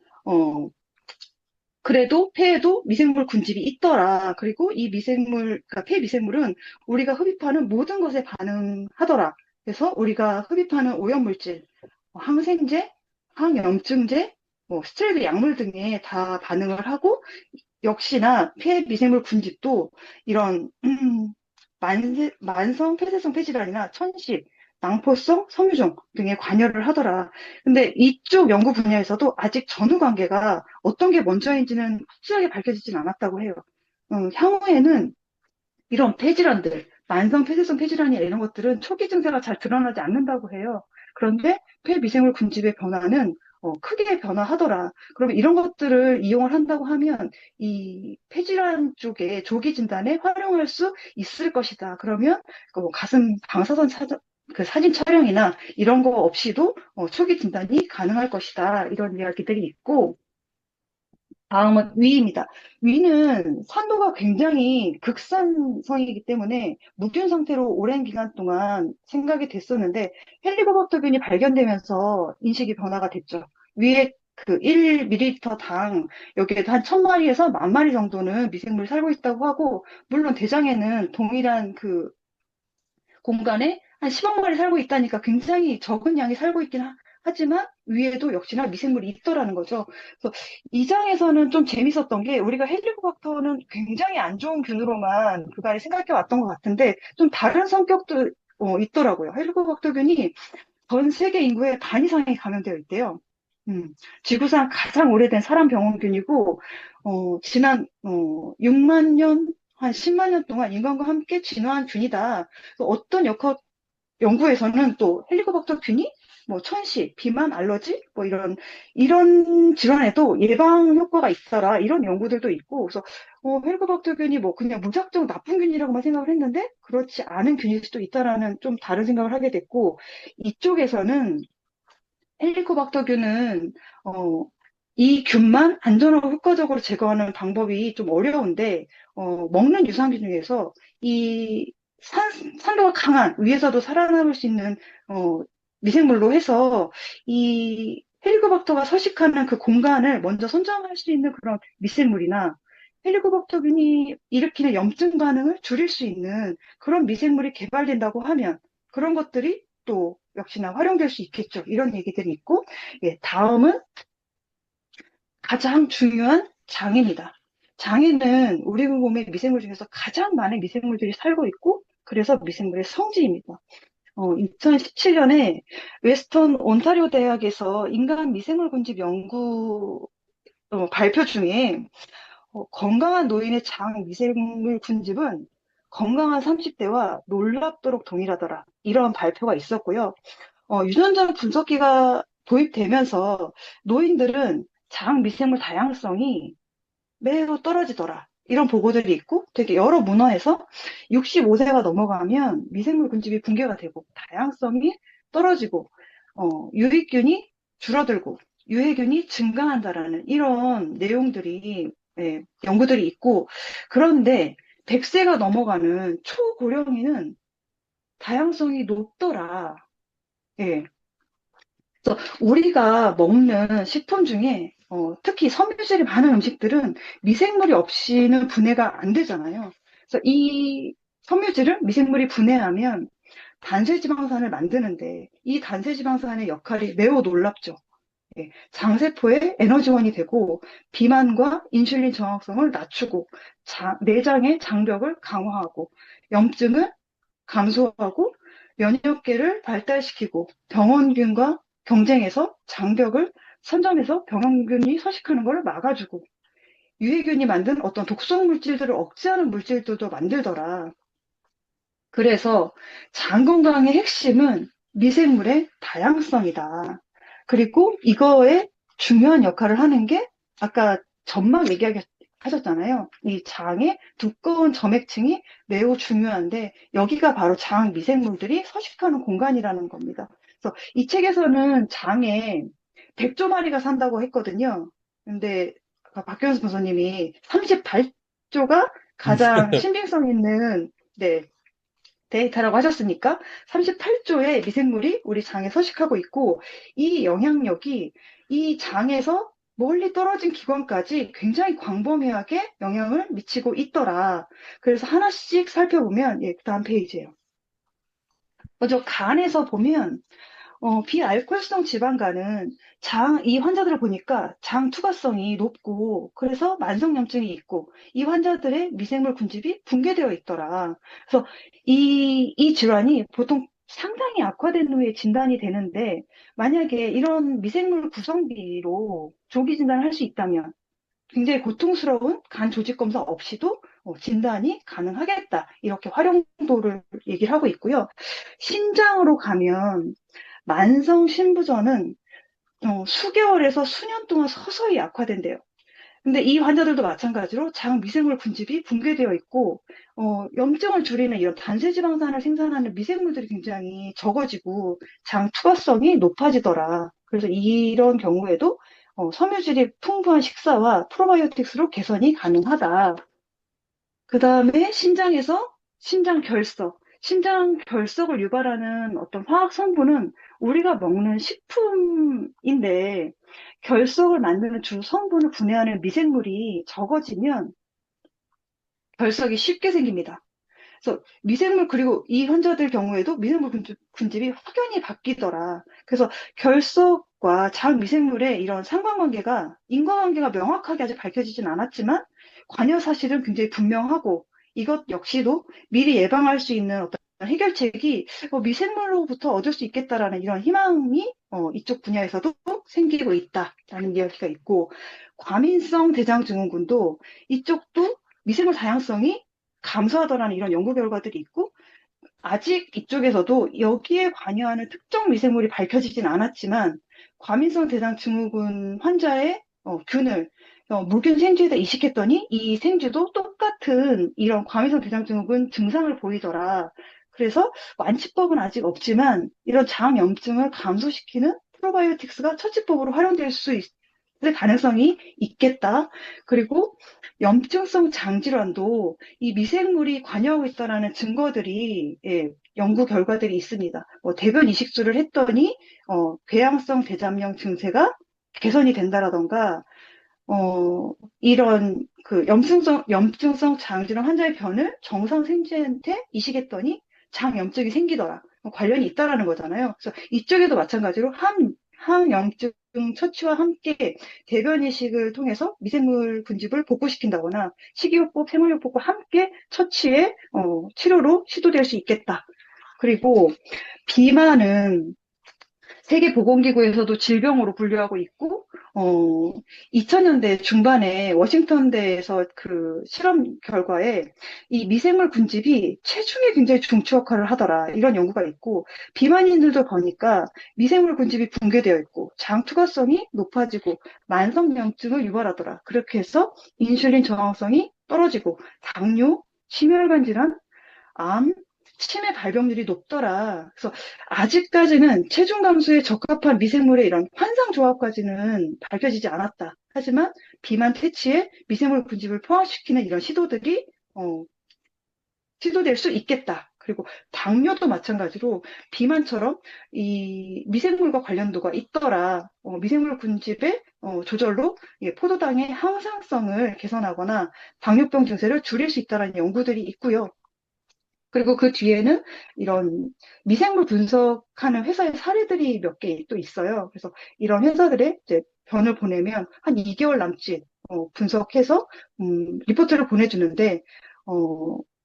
[SPEAKER 5] 그래도 폐에도 미생물 군집이 있더라. 그리고 이 그러니까 폐 미생물은 우리가 흡입하는 모든 것에 반응하더라. 그래서 우리가 흡입하는 오염물질, 항생제, 항염증제, 스테로이드 약물 등에 다 반응을 하고, 역시나 폐 미생물 군집도 이런 만성 폐쇄성 폐질환이나 천식, 낭포성 섬유종 등에 관여를 하더라. 근데 이쪽 연구 분야에서도 아직 전후 관계가 어떤 게 먼저인지는 확실하게 밝혀지진 않았다고 해요. 향후에는 이런 폐질환들, 만성 폐쇄성 폐질환이나 이런 것들은 초기 증세가 잘 드러나지 않는다고 해요. 그런데 폐미생물 군집의 변화는 크게 변화하더라. 그러면 이런 것들을 이용을 한다고 하면 이 폐질환 쪽에 조기 진단에 활용할 수 있을 것이다. 그러면 그뭐 가슴 방사선 그 사진 촬영이나 이런 거 없이도 초기 진단이 가능할 것이다. 이런 이야기들이 있고, 다음은 위입니다. 위는 산도가 굉장히 극산성이기 때문에 묵균 상태로 오랜 기간 동안 생각이 됐었는데 헬리코박터균이 발견되면서 인식이 변화가 됐죠. 위에 그 1ml당 여기에도 한 1,000마리에서 10,000마리 정도는 미생물이 살고 있다고 하고, 물론 대장에는 동일한 그 공간에 한 10억 마리 살고 있다니까 굉장히 적은 양이 살고 있긴 하지만 위에도 역시나 미생물이 있더라는 거죠. 그래서 이 장에서는 좀 재밌었던 게 우리가 헬리코박터는 굉장히 안 좋은 균으로만 그간에 생각해 왔던 것 같은데 좀 다른 성격도 있더라고요. 헬리코박터균이 전 세계 인구의 반 이상이 감염되어 있대요. 지구상 가장 오래된 사람 병원균이고 지난 6만 년, 한 10만 년 동안 인간과 함께 진화한 균이다. 어떤 연구에서는 또 헬리코박터균이 뭐 천식, 비만, 알러지 뭐 이런 질환에도 예방 효과가 있더라. 이런 연구들도 있고, 그래서 헬리코박터균이 뭐 그냥 무작정 나쁜 균이라고만 생각을 했는데 그렇지 않은 균일 수도 있다라는 좀 다른 생각을 하게 됐고, 이쪽에서는 헬리코박터균은 이 균만 안전하고 효과적으로 제거하는 방법이 좀 어려운데 먹는 유산균 중에서 이 산도가 강한 위에서도 살아남을 수 있는 미생물로 해서 이 헬리코박터가 서식하는 그 공간을 먼저 선점할 수 있는 그런 미생물이나 헬리코박터균이 일으키는 염증 반응을 줄일 수 있는 그런 미생물이 개발된다고 하면 그런 것들이 또 역시나 활용될 수 있겠죠. 이런 얘기들이 있고, 예, 다음은 가장 중요한 장입니다. 장에는 우리 몸의 미생물 중에서 가장 많은 미생물들이 살고 있고, 그래서 미생물의 성지입니다. 2017년에 웨스턴 온타리오 대학에서 인간 미생물 군집 연구 발표 중에 건강한 노인의 장 미생물 군집은 건강한 30대와 놀랍도록 동일하더라. 이런 발표가 있었고요. 유전자 분석기가 도입되면서 노인들은 장 미생물 다양성이 매우 떨어지더라. 이런 보고들이 있고 되게 여러 문헌에서 65세가 넘어가면 미생물 군집이 붕괴가 되고 다양성이 떨어지고 유익균이 줄어들고 유해균이 증가한다라는 이런 내용들이, 예, 연구들이 있고, 그런데 100세가 넘어가는 초고령인은 다양성이 높더라. 예. 그래서 우리가 먹는 식품 중에 특히 섬유질이 많은 음식들은 미생물이 없이는 분해가 안 되잖아요. 그래서 이 섬유질을 미생물이 분해하면 단세지방산을 만드는데 이 단세지방산의 역할이 매우 놀랍죠. 예, 장세포의 에너지원이 되고 비만과 인슐린 저항성을 낮추고 내장의 장벽을 강화하고 염증을 감소하고 면역계를 발달시키고 병원균과 경쟁해서 장벽을 선점해서 병원균이 서식하는 걸 막아주고 유해균이 만든 어떤 독성 물질들을 억제하는 물질들도 만들더라. 그래서 장 건강의 핵심은 미생물의 다양성이다. 그리고 이거에 중요한 역할을 하는 게 아까 점막 얘기하셨잖아요. 이 장의 두꺼운 점액층이 매우 중요한데 여기가 바로 장 미생물들이 서식하는 공간이라는 겁니다. 그래서 이 책에서는 장에 100조마리가 산다고 했거든요. 근데 아까 박경수 교수님이 38조가 가장 신빙성 있는, 네, 데이터라고 하셨으니까 38조의 미생물이 우리 장에 서식하고 있고 이 영향력이 이 장에서 멀리 떨어진 기관까지 굉장히 광범위하게 영향을 미치고 있더라. 그래서 하나씩 살펴보면, 예, 다음 페이지예요. 먼저 간에서 보면 비알코올성 지방간은 이 환자들을 보니까 장 투과성이 높고, 그래서 만성염증이 있고, 이 환자들의 미생물 군집이 붕괴되어 있더라. 그래서 이 질환이 보통 상당히 악화된 후에 진단이 되는데, 만약에 이런 미생물 구성비로 조기 진단을 할 수 있다면, 굉장히 고통스러운 간 조직 검사 없이도 진단이 가능하겠다. 이렇게 활용도를 얘기를 하고 있고요. 신장으로 가면, 만성 신부전은 수개월에서 수년 동안 서서히 악화된대요. 근데 이 환자들도 마찬가지로 장 미생물 군집이 붕괴되어 있고, 염증을 줄이는 이런 단세지방산을 생산하는 미생물들이 굉장히 적어지고, 장 투과성이 높아지더라. 그래서 이런 경우에도 섬유질이 풍부한 식사와 프로바이오틱스로 개선이 가능하다. 그 다음에 신장에서 신장 결석. 신장 결석을 유발하는 어떤 화학 성분은 우리가 먹는 식품인데 결석을 만드는 주 성분을 분해하는 미생물이 적어지면 결석이 쉽게 생깁니다. 그래서 미생물, 그리고 이 환자들 경우에도 미생물 군집이 확연히 바뀌더라. 그래서 결석과 장 미생물의 이런 상관관계가, 인과관계가 명확하게 아직 밝혀지진 않았지만 관여 사실은 굉장히 분명하고 이것 역시도 미리 예방할 수 있는 어떤 해결책이 미생물로부터 얻을 수 있겠다라는 이런 희망이 이쪽 분야에서도 생기고 있다라는 이야기가 있고, 과민성 대장증후군도 이쪽도 미생물 다양성이 감소하더라는 이런 연구 결과들이 있고, 아직 이쪽에서도 여기에 관여하는 특정 미생물이 밝혀지진 않았지만 과민성 대장증후군 환자의 균을 물균 생쥐에다 이식했더니 이 생쥐도 똑같은 이런 과민성 대장증후군 증상을 보이더라. 그래서 완치법은 아직 없지만 이런 장염증을 감소시키는 프로바이오틱스가 처치법으로 활용될 수 있을 가능성이 있겠다. 그리고 염증성 장질환도 이 미생물이 관여하고 있다는 증거들이, 예, 연구 결과들이 있습니다. 대변 이식술을 했더니 궤양성 대장염 증세가 개선이 된다라던가, 이런 그 염증성 장질환 환자의 변을 정상 생쥐한테 이식했더니 장염증이 생기더라. 관련이 있다라는 거잖아요. 그래서 이쪽에도 마찬가지로 항염증 처치와 함께 대변 이식을 통해서 미생물 군집을 복구시킨다거나 식이요법, 생활요법과 함께 처치에 치료로 시도될 수 있겠다. 그리고 비만은 세계보건기구에서도 질병으로 분류하고 있고, 2000년대 중반에 워싱턴대에서 그 실험 결과에 이 미생물 군집이 체중에 굉장히 중추 역할을 하더라. 이런 연구가 있고, 비만인들도 보니까 미생물 군집이 붕괴되어 있고, 장 투과성이 높아지고, 만성염증을 유발하더라. 그렇게 해서 인슐린 저항성이 떨어지고, 당뇨, 심혈관 질환, 암, 치매 발병률이 높더라. 그래서 아직까지는 체중 감소에 적합한 미생물의 이런 환상 조합까지는 밝혀지지 않았다. 하지만 비만 퇴치에 미생물 군집을 포함시키는 이런 시도들이 시도될 수 있겠다. 그리고 당뇨도 마찬가지로 비만처럼 이 미생물과 관련도가 있더라. 미생물 군집의 조절로 포도당의 항상성을 개선하거나 당뇨병 증세를 줄일 수 있다는 연구들이 있고요. 그리고 그 뒤에는 이런 미생물 분석하는 회사의 사례들이 몇 개 또 있어요. 그래서 이런 회사들의 이제 변을 보내면 한 2개월 남짓 분석해서 리포트를 보내주는데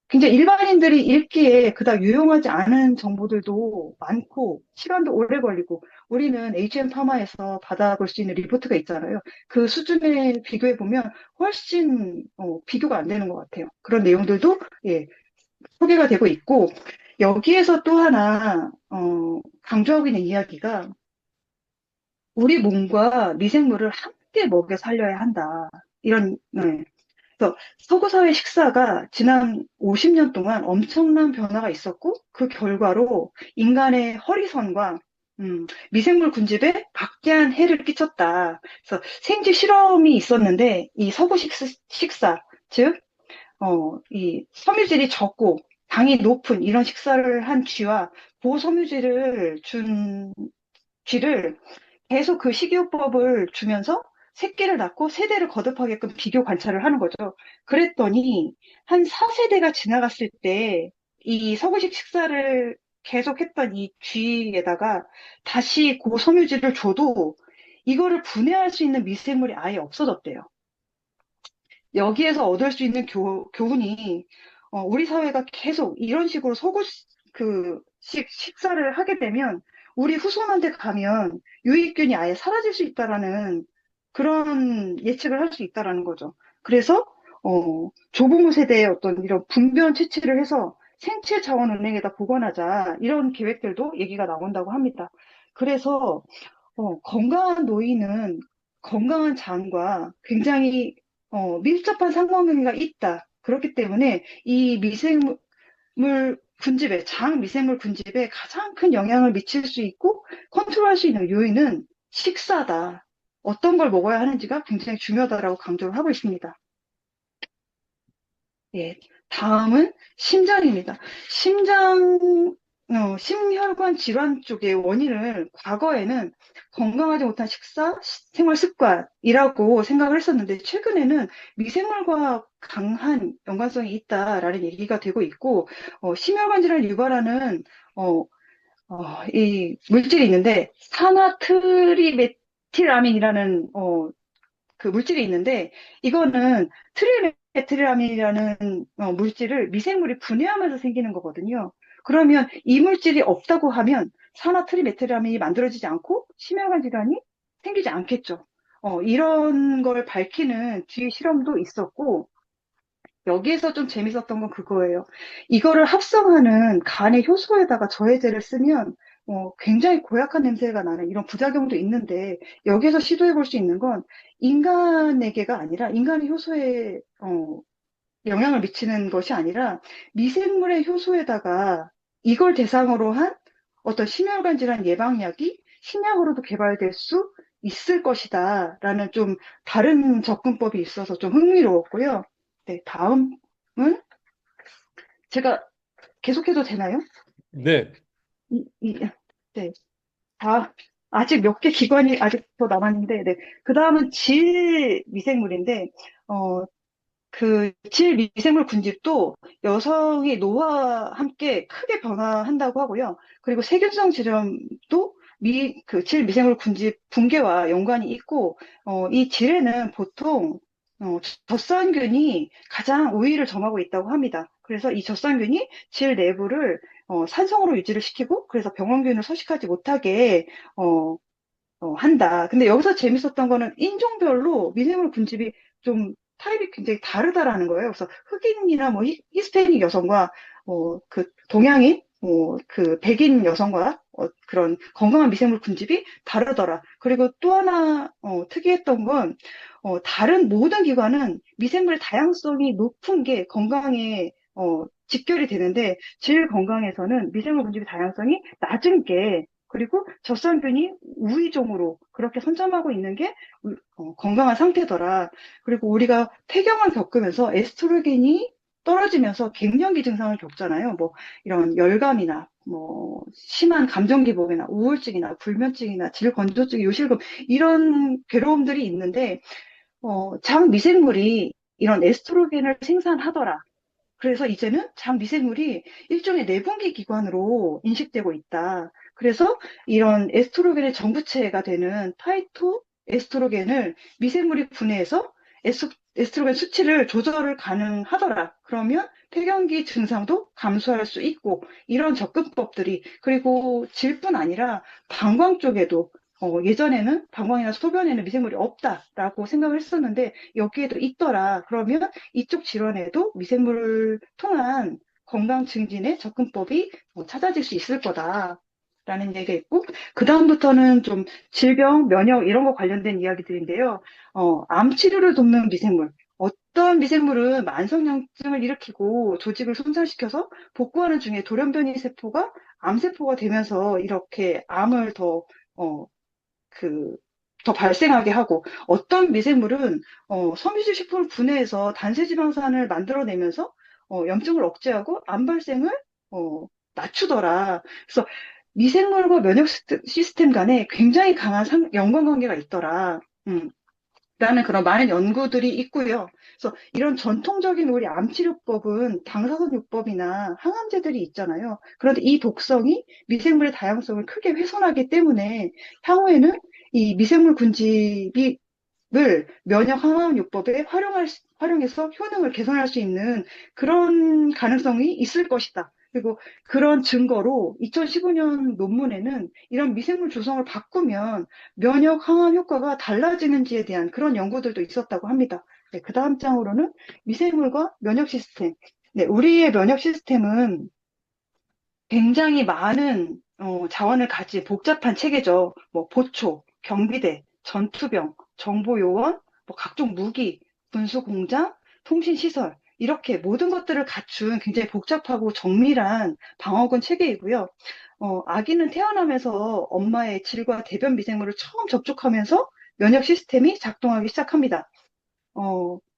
[SPEAKER 5] 굉장히 일반인들이 읽기에 그닥 유용하지 않은 정보들도 많고 시간도 오래 걸리고 우리는 HM 파마에서 받아볼 수 있는 리포트가 있잖아요. 그 수준에 비교해 보면 훨씬 비교가 안 되는 것 같아요. 그런 내용들도 예, 소개가 되고 있고 여기에서 또 하나 강조하고 있는 이야기가 우리 몸과 미생물을 함께 먹여 살려야 한다. 이런 네. 그래서 서구 사회 식사가 지난 50년 동안 엄청난 변화가 있었고 그 결과로 인간의 허리선과 미생물 군집에 막대한 해를 끼쳤다. 그래서 생쥐 실험이 있었는데 이 서구 식사, 즉 이 섬유질이 적고 당이 높은 이런 식사를 한 쥐와 고섬유질을 준 쥐를 계속 그 식이요법을 주면서 새끼를 낳고 세대를 거듭하게끔 비교 관찰을 하는 거죠. 그랬더니 한 4세대가 지나갔을 때 이 서구식 식사를 계속했던 이 쥐에다가 다시 고섬유질을 줘도 이거를 분해할 수 있는 미생물이 아예 없어졌대요. 여기에서 얻을 수 있는 교훈이 우리 사회가 계속 이런 식으로 식사를 하게 되면 우리 후손한테 가면 유익균이 아예 사라질 수 있다라는 그런 예측을 할 수 있다라는 거죠. 그래서 조부모 세대의 어떤 이런 분변 채취를 해서 생체 자원 은행에다 보관하자 이런 계획들도 얘기가 나온다고 합니다. 그래서 건강한 노인은 건강한 장과 굉장히 밀접한 상관관계가 있다. 그렇기 때문에 이 미생물 군집에, 장 미생물 군집에 가장 큰 영향을 미칠 수 있고 컨트롤할 수 있는 요인은 식사다. 어떤 걸 먹어야 하는지가 굉장히 중요하다라고 강조를 하고 있습니다. 예, 다음은 심장입니다. 심혈관 질환 쪽의 원인을 과거에는 건강하지 못한 식사, 생활 습관이라고 생각을 했었는데 최근에는 미생물과 강한 연관성이 있다라는 얘기가 되고 있고 심혈관 질환을 유발하는 이 물질이 있는데 산화트리메틸아민이라는 그 물질이 있는데 이거는 트리메틸아민이라는 물질을 미생물이 분해하면서 생기는 거거든요. 그러면 이 물질이 없다고 하면 산화트리메틸아민이 만들어지지 않고 심혈관 질환이 생기지 않겠죠. 이런 걸 밝히는 뒤에 실험도 있었고 여기에서 좀 재밌었던 건 그거예요. 이거를 합성하는 간의 효소에다가 저해제를 쓰면 굉장히 고약한 냄새가 나는 이런 부작용도 있는데 여기에서 시도해 볼 수 있는 건 인간에게가 아니라 인간의 효소에 영향을 미치는 것이 아니라 미생물의 효소에다가 이걸 대상으로 한 어떤 심혈관 질환 예방약이 신약으로도 개발될 수 있을 것이다 라는 좀 다른 접근법이 있어서 좀 흥미로웠고요. 네, 다음은 제가 계속해도 되나요?
[SPEAKER 1] 네.
[SPEAKER 5] 네. 아직 몇 개 기관이 아직 더 남았는데, 네. 그 다음은 질 미생물인데, 그 질 미생물 군집도 여성의 노화와 함께 크게 변화한다고 하고요. 그리고 세균성 질염도 그 질 미생물 군집 붕괴와 연관이 있고, 이 질에는 보통 젖산균이 가장 우위를 점하고 있다고 합니다. 그래서 이 젖산균이 질 내부를 산성으로 유지를 시키고, 그래서 병원균을 서식하지 못하게 한다. 근데 여기서 재밌었던 거는 인종별로 미생물 군집이 좀 타입이 굉장히 다르다라는 거예요. 그래서 흑인이나 뭐 히스패닉 여성과 그 동양인, 그 백인 여성과 그런 건강한 미생물 군집이 다르더라. 그리고 또 하나 특이했던 건 다른 모든 기관은 미생물의 다양성이 높은 게 건강에 직결이 되는데 질 건강에서는 미생물 분집의 다양성이 낮은 게 그리고 젖산균이 우위종으로 그렇게 선점하고 있는 게 건강한 상태더라. 그리고 우리가 폐경을 겪으면서 에스트로겐이 떨어지면서 갱년기 증상을 겪잖아요. 뭐 이런 열감이나 뭐 심한 감정 기복이나 우울증이나 불면증이나 질건조증, 요실금 이런 괴로움들이 있는데 장 미생물이 이런 에스트로겐을 생산하더라. 그래서 이제는 장 미생물이 일종의 내분기 기관으로 인식되고 있다. 그래서 이런 에스트로겐의 정부체가 되는 파이토 에스트로겐을 미생물이 분해해서 에스트로겐 수치를 조절을 가능하더라. 그러면 폐경기 증상도 감소할 수 있고 이런 접근법들이 그리고 질뿐 아니라 방광 쪽에도 예전에는 방광이나 소변에는 미생물이 없다라고 생각을 했었는데 여기에도 있더라. 그러면 이쪽 질환에도 미생물을 통한 건강 증진의 접근법이 찾아질 수 있을 거다라는 얘기가 있고, 그다음부터는 좀 질병, 면역 이런 거 관련된 이야기들인데요. 암 치료를 돕는 미생물. 어떤 미생물은 만성염증을 일으키고 조직을 손상시켜서 복구하는 중에 돌연변이 세포가 암세포가 되면서 이렇게 암을 더 발생하게 하고 어떤 미생물은 섬유질 식품을 분해해서 단세지방산을 만들어내면서 염증을 억제하고 암 발생을 낮추더라. 그래서 미생물과 면역 시스템 간에 굉장히 강한 연관관계가 있더라. 라는 그런 많은 연구들이 있고요. 그래서 이런 전통적인 우리 암치료법은 방사선요법이나 항암제들이 있잖아요. 그런데 이 독성이 미생물의 다양성을 크게 훼손하기 때문에 향후에는 이 미생물 군집을 면역 항암요법에 활용해서 효능을 개선할 수 있는 그런 가능성이 있을 것이다. 그리고 그런 증거로 2015년 논문에는 이런 미생물 조성을 바꾸면 면역 항암 효과가 달라지는지에 대한 그런 연구들도 있었다고 합니다. 네, 그 다음 장으로는 미생물과 면역 시스템. 네, 우리의 면역 시스템은 굉장히 많은 자원을 가진 복잡한 체계죠. 뭐 보초, 경비대, 전투병, 정보요원, 뭐 각종 무기, 군수공장, 통신시설 이렇게 모든 것들을 갖춘 굉장히 복잡하고 정밀한 방어군 체계이고요. 아기는 태어나면서 엄마의 질과 대변 미생물을 처음 접촉하면서 면역 시스템이 작동하기 시작합니다.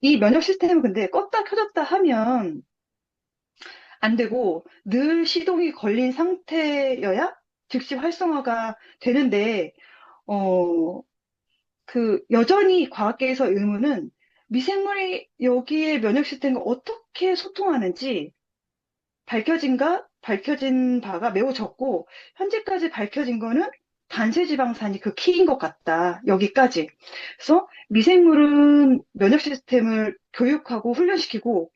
[SPEAKER 5] 이 면역 시스템은 근데 껐다 켜졌다 하면 안 되고 늘 시동이 걸린 상태여야 즉시 활성화가 되는데 어, 여전히 과학계에서 의문은 미생물이 여기에 면역 시스템과 어떻게 소통하는지 밝혀진 바가 매우 적고 현재까지 밝혀진 거는 단세지방산이 그 키인 것 같다. 여기까지. 그래서 미생물은 면역 시스템을 교육하고 훈련시키고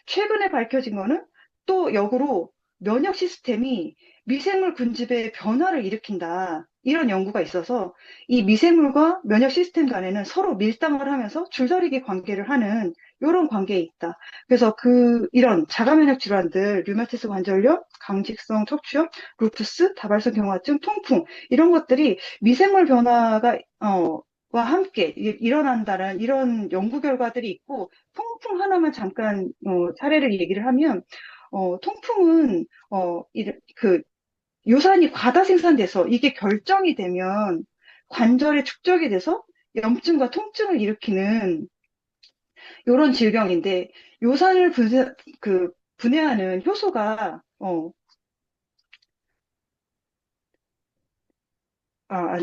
[SPEAKER 5] 최근에 밝혀진 거는 또 역으로 면역 시스템이 미생물 군집의 변화를 일으킨다. 이런 연구가 있어서 이 미생물과 면역 시스템 간에는 서로 밀당을 하면서 줄다리기 관계를 하는 이런 관계에 있다. 그래서 이런 자가면역 질환들, 류마티스 관절염, 강직성 척추염, 루푸스, 다발성 경화증, 통풍, 이런 것들이 미생물 변화가, 와 함께 일어난다는 이런 연구 결과들이 있고, 통풍 하나만 잠깐, 사례를 얘기를 하면, 통풍은, 요산이 과다 생산돼서 이게 결정이 되면 관절에 축적이 돼서 염증과 통증을 일으키는 이런 질병인데 요산을 분해하는 효소가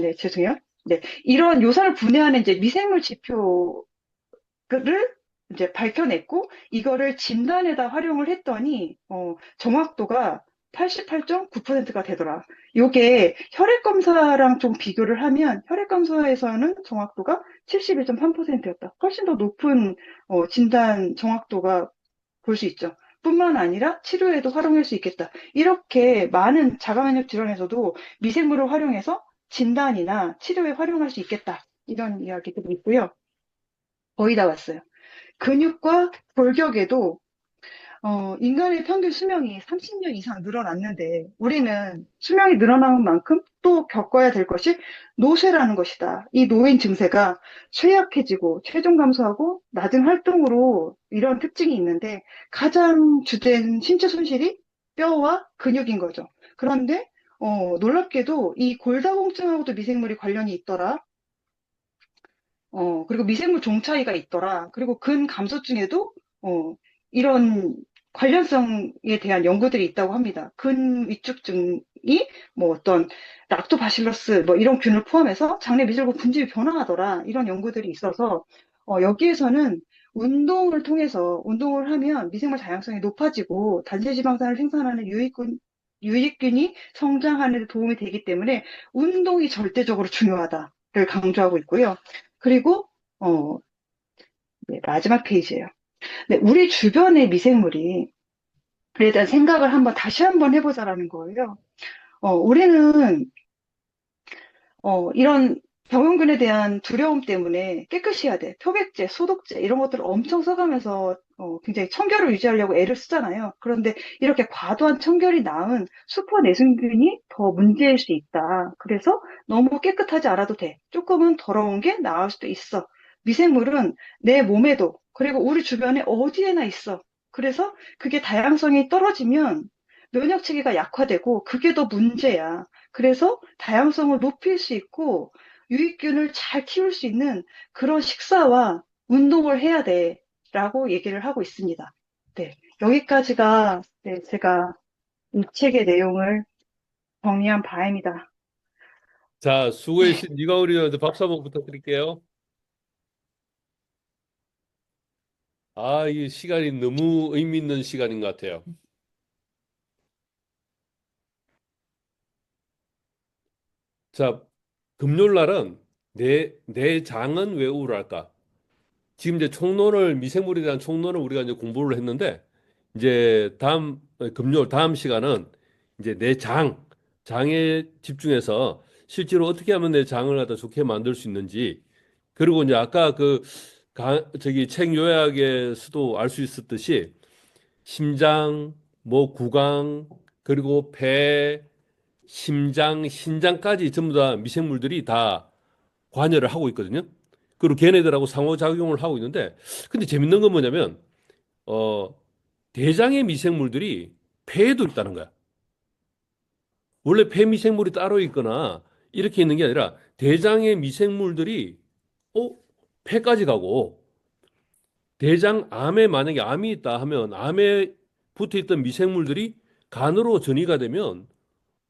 [SPEAKER 5] 네, 죄송해요. 네, 이런 요산을 분해하는 이제 미생물 지표를 이제 밝혀냈고 이거를 진단에다 활용을 했더니 정확도가 88.9%가 되더라. 요게 혈액 검사랑 좀 비교를 하면 혈액 검사에서는 정확도가 71.3%였다. 훨씬 더 높은 진단 정확도가 볼 수 있죠. 뿐만 아니라 치료에도 활용할 수 있겠다. 이렇게 많은 자가면역 질환에서도 미생물을 활용해서 진단이나 치료에 활용할 수 있겠다. 이런 이야기들이 있고요. 거의 다 왔어요. 근육과 골격에도 인간의 평균 수명이 30년 이상 늘어났는데 우리는 수명이 늘어나는 만큼 또 겪어야 될 것이 노쇠라는 것이다. 이 노인 증세가 쇠약해지고 체중 감소하고 낮은 활동으로 이런 특징이 있는데 가장 주된 신체 손실이 뼈와 근육인 거죠. 그런데 놀랍게도 이 골다공증하고도 미생물이 관련이 있더라. 그리고 미생물 종 차이가 있더라. 그리고 근감소증에도 이런 관련성에 대한 연구들이 있다고 합니다. 근위축증이 뭐 어떤 락토바실러스 뭐 이런 균을 포함해서 장내 미술과 분집이 변화하더라. 이런 연구들이 있어서 여기에서는 운동을 통해서 운동을 하면 미생물 다양성이 높아지고 단체지방산을 생산하는 유익균이 성장하는 데 도움이 되기 때문에 운동이 절대적으로 중요하다를 강조하고 있고요. 그리고 네, 마지막 페이지예요. 네, 우리 주변의 미생물이 에 대한 생각을 다시 한번 해보자라는 거예요. 우리는 이런 병원균에 대한 두려움 때문에 깨끗이 해야 돼. 표백제, 소독제 이런 것들을 엄청 써가면서 굉장히 청결을 유지하려고 애를 쓰잖아요. 그런데 이렇게 과도한 청결이 낳은 수포 내승균이 더 문제일 수 있다. 그래서 너무 깨끗하지 않아도 돼. 조금은 더러운 게 나을 수도 있어. 미생물은 내 몸에도 그리고 우리 주변에 어디에나 있어. 그래서 그게 다양성이 떨어지면 면역 체계가 약화되고 그게 더 문제야. 그래서 다양성을 높일 수 있고 유익균을 잘 키울 수 있는 그런 식사와 운동을 해야 돼라고 얘기를 하고 있습니다. 네, 여기까지가 네, 제가 이 책의 내용을 정리한 바입니다.
[SPEAKER 1] 자, 수고해주신 이가을 의원한테 박수 한번 부탁드릴게요. 아, 이 시간이 너무 의미 있는 시간인 것 같아요. 자, 금요일 날은 내 장은 왜 우울할까? 지금 이제 총론을 미생물에 대한 총론을 우리가 이제 공부를 했는데 이제 금요일 다음 시간은 이제 장에 집중해서 실제로 어떻게 하면 내 장을 갖다 좋게 만들 수 있는지 그리고 이제 아까 저기 책 요약에서도 알 수 있었듯이 심장, 뭐 구강, 그리고 폐, 심장, 신장까지 전부 다 미생물들이 다 관여를 하고 있거든요. 그리고 걔네들하고 상호작용을 하고 있는데, 근데 재밌는 건 뭐냐면, 어, 대장의 미생물들이 폐에도 있다는 거야. 원래 폐 미생물이 따로 있거나 이렇게 있는 게 아니라 대장의 미생물들이 어, 폐까지 가고 대장암에 만약에 암이 있다 하면 암에 붙어 있던 미생물들이 간으로 전이가 되면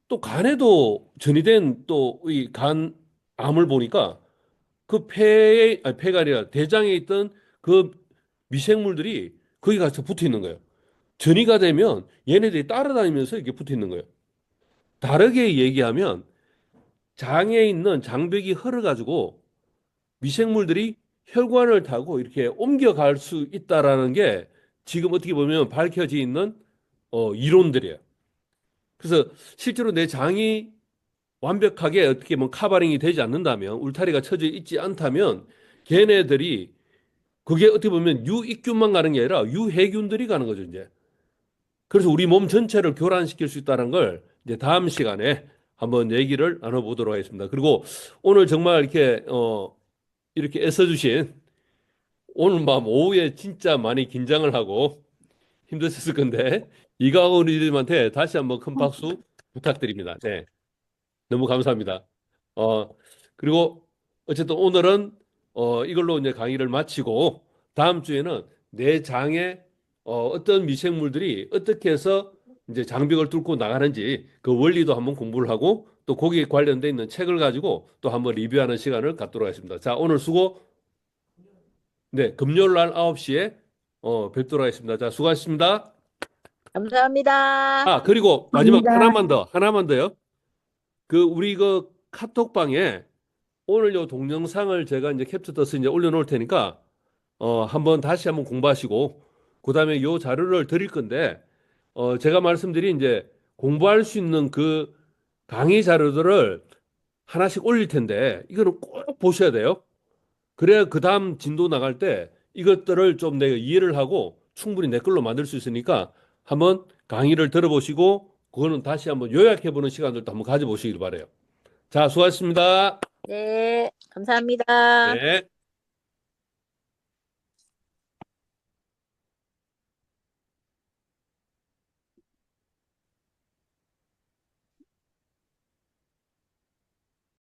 [SPEAKER 1] 또 간에도 전이된 또 이 간암을 보니까 그 폐가 아니라 대장에 있던 그 미생물들이 거기 가서 붙어 있는 거예요. 전이가 되면 얘네들이 따라다니면서 이렇게 붙어 있는 거예요. 다르게 얘기하면 장에 있는 장벽이 헐어가지고 미생물들이 혈관을 타고 이렇게 옮겨갈 수 있다라는 게 지금 어떻게 보면 밝혀져 있는 이론들이에요. 그래서 실제로 내 장이 완벽하게 어떻게 보면 카바링이 되지 않는다면 울타리가 쳐져 있지 않다면 걔네들이 그게 어떻게 보면 유익균만 가는 게 아니라 유해균들이 가는 거죠, 이제. 그래서 우리 몸 전체를 교란시킬 수 있다는 걸 이제 다음 시간에 한번 얘기를 나눠보도록 하겠습니다. 그리고 오늘 정말 이렇게 애써주신 오늘 밤 오후에 진짜 많이 긴장을 하고 힘드셨을 건데 이가은 의원님한테 다시 한번 큰 박수 부탁드립니다. 네. 너무 감사합니다. 어, 그리고 어쨌든 오늘은 이걸로 이제 강의를 마치고 다음 주에는 내 장에 어떤 미생물들이 어떻게 해서 이제 장벽을 뚫고 나가는지 그 원리도 한번 공부를 하고 또 거기에 관련돼 있는 책을 가지고 또 한번 리뷰하는 시간을 갖도록 하겠습니다. 자, 오늘 수고. 네, 금요일 날 9시에 뵙도록 하겠습니다. 자, 수고하셨습니다.
[SPEAKER 4] 감사합니다.
[SPEAKER 1] 아, 그리고 마지막
[SPEAKER 3] 감사합니다.
[SPEAKER 1] 하나만 더요. 우리 카톡방에 오늘 요 동영상을 제가 이제 캡처 떠서 이제 올려놓을 테니까 다시 한번 공부하시고 그다음에 요 자료를 드릴 건데 제가 말씀드린 이제 공부할 수 있는 그 강의 자료들을 하나씩 올릴 텐데 이거는 꼭 보셔야 돼요. 그래야 그 다음 진도 나갈 때 이것들을 좀 내가 이해를 하고 충분히 내 걸로 만들 수 있으니까 한번 강의를 들어보시고 그거는 다시 한번 요약해보는 시간들도 한번 가져보시길 바래요. 자, 수고하셨습니다.
[SPEAKER 4] 네, 감사합니다.
[SPEAKER 1] 네.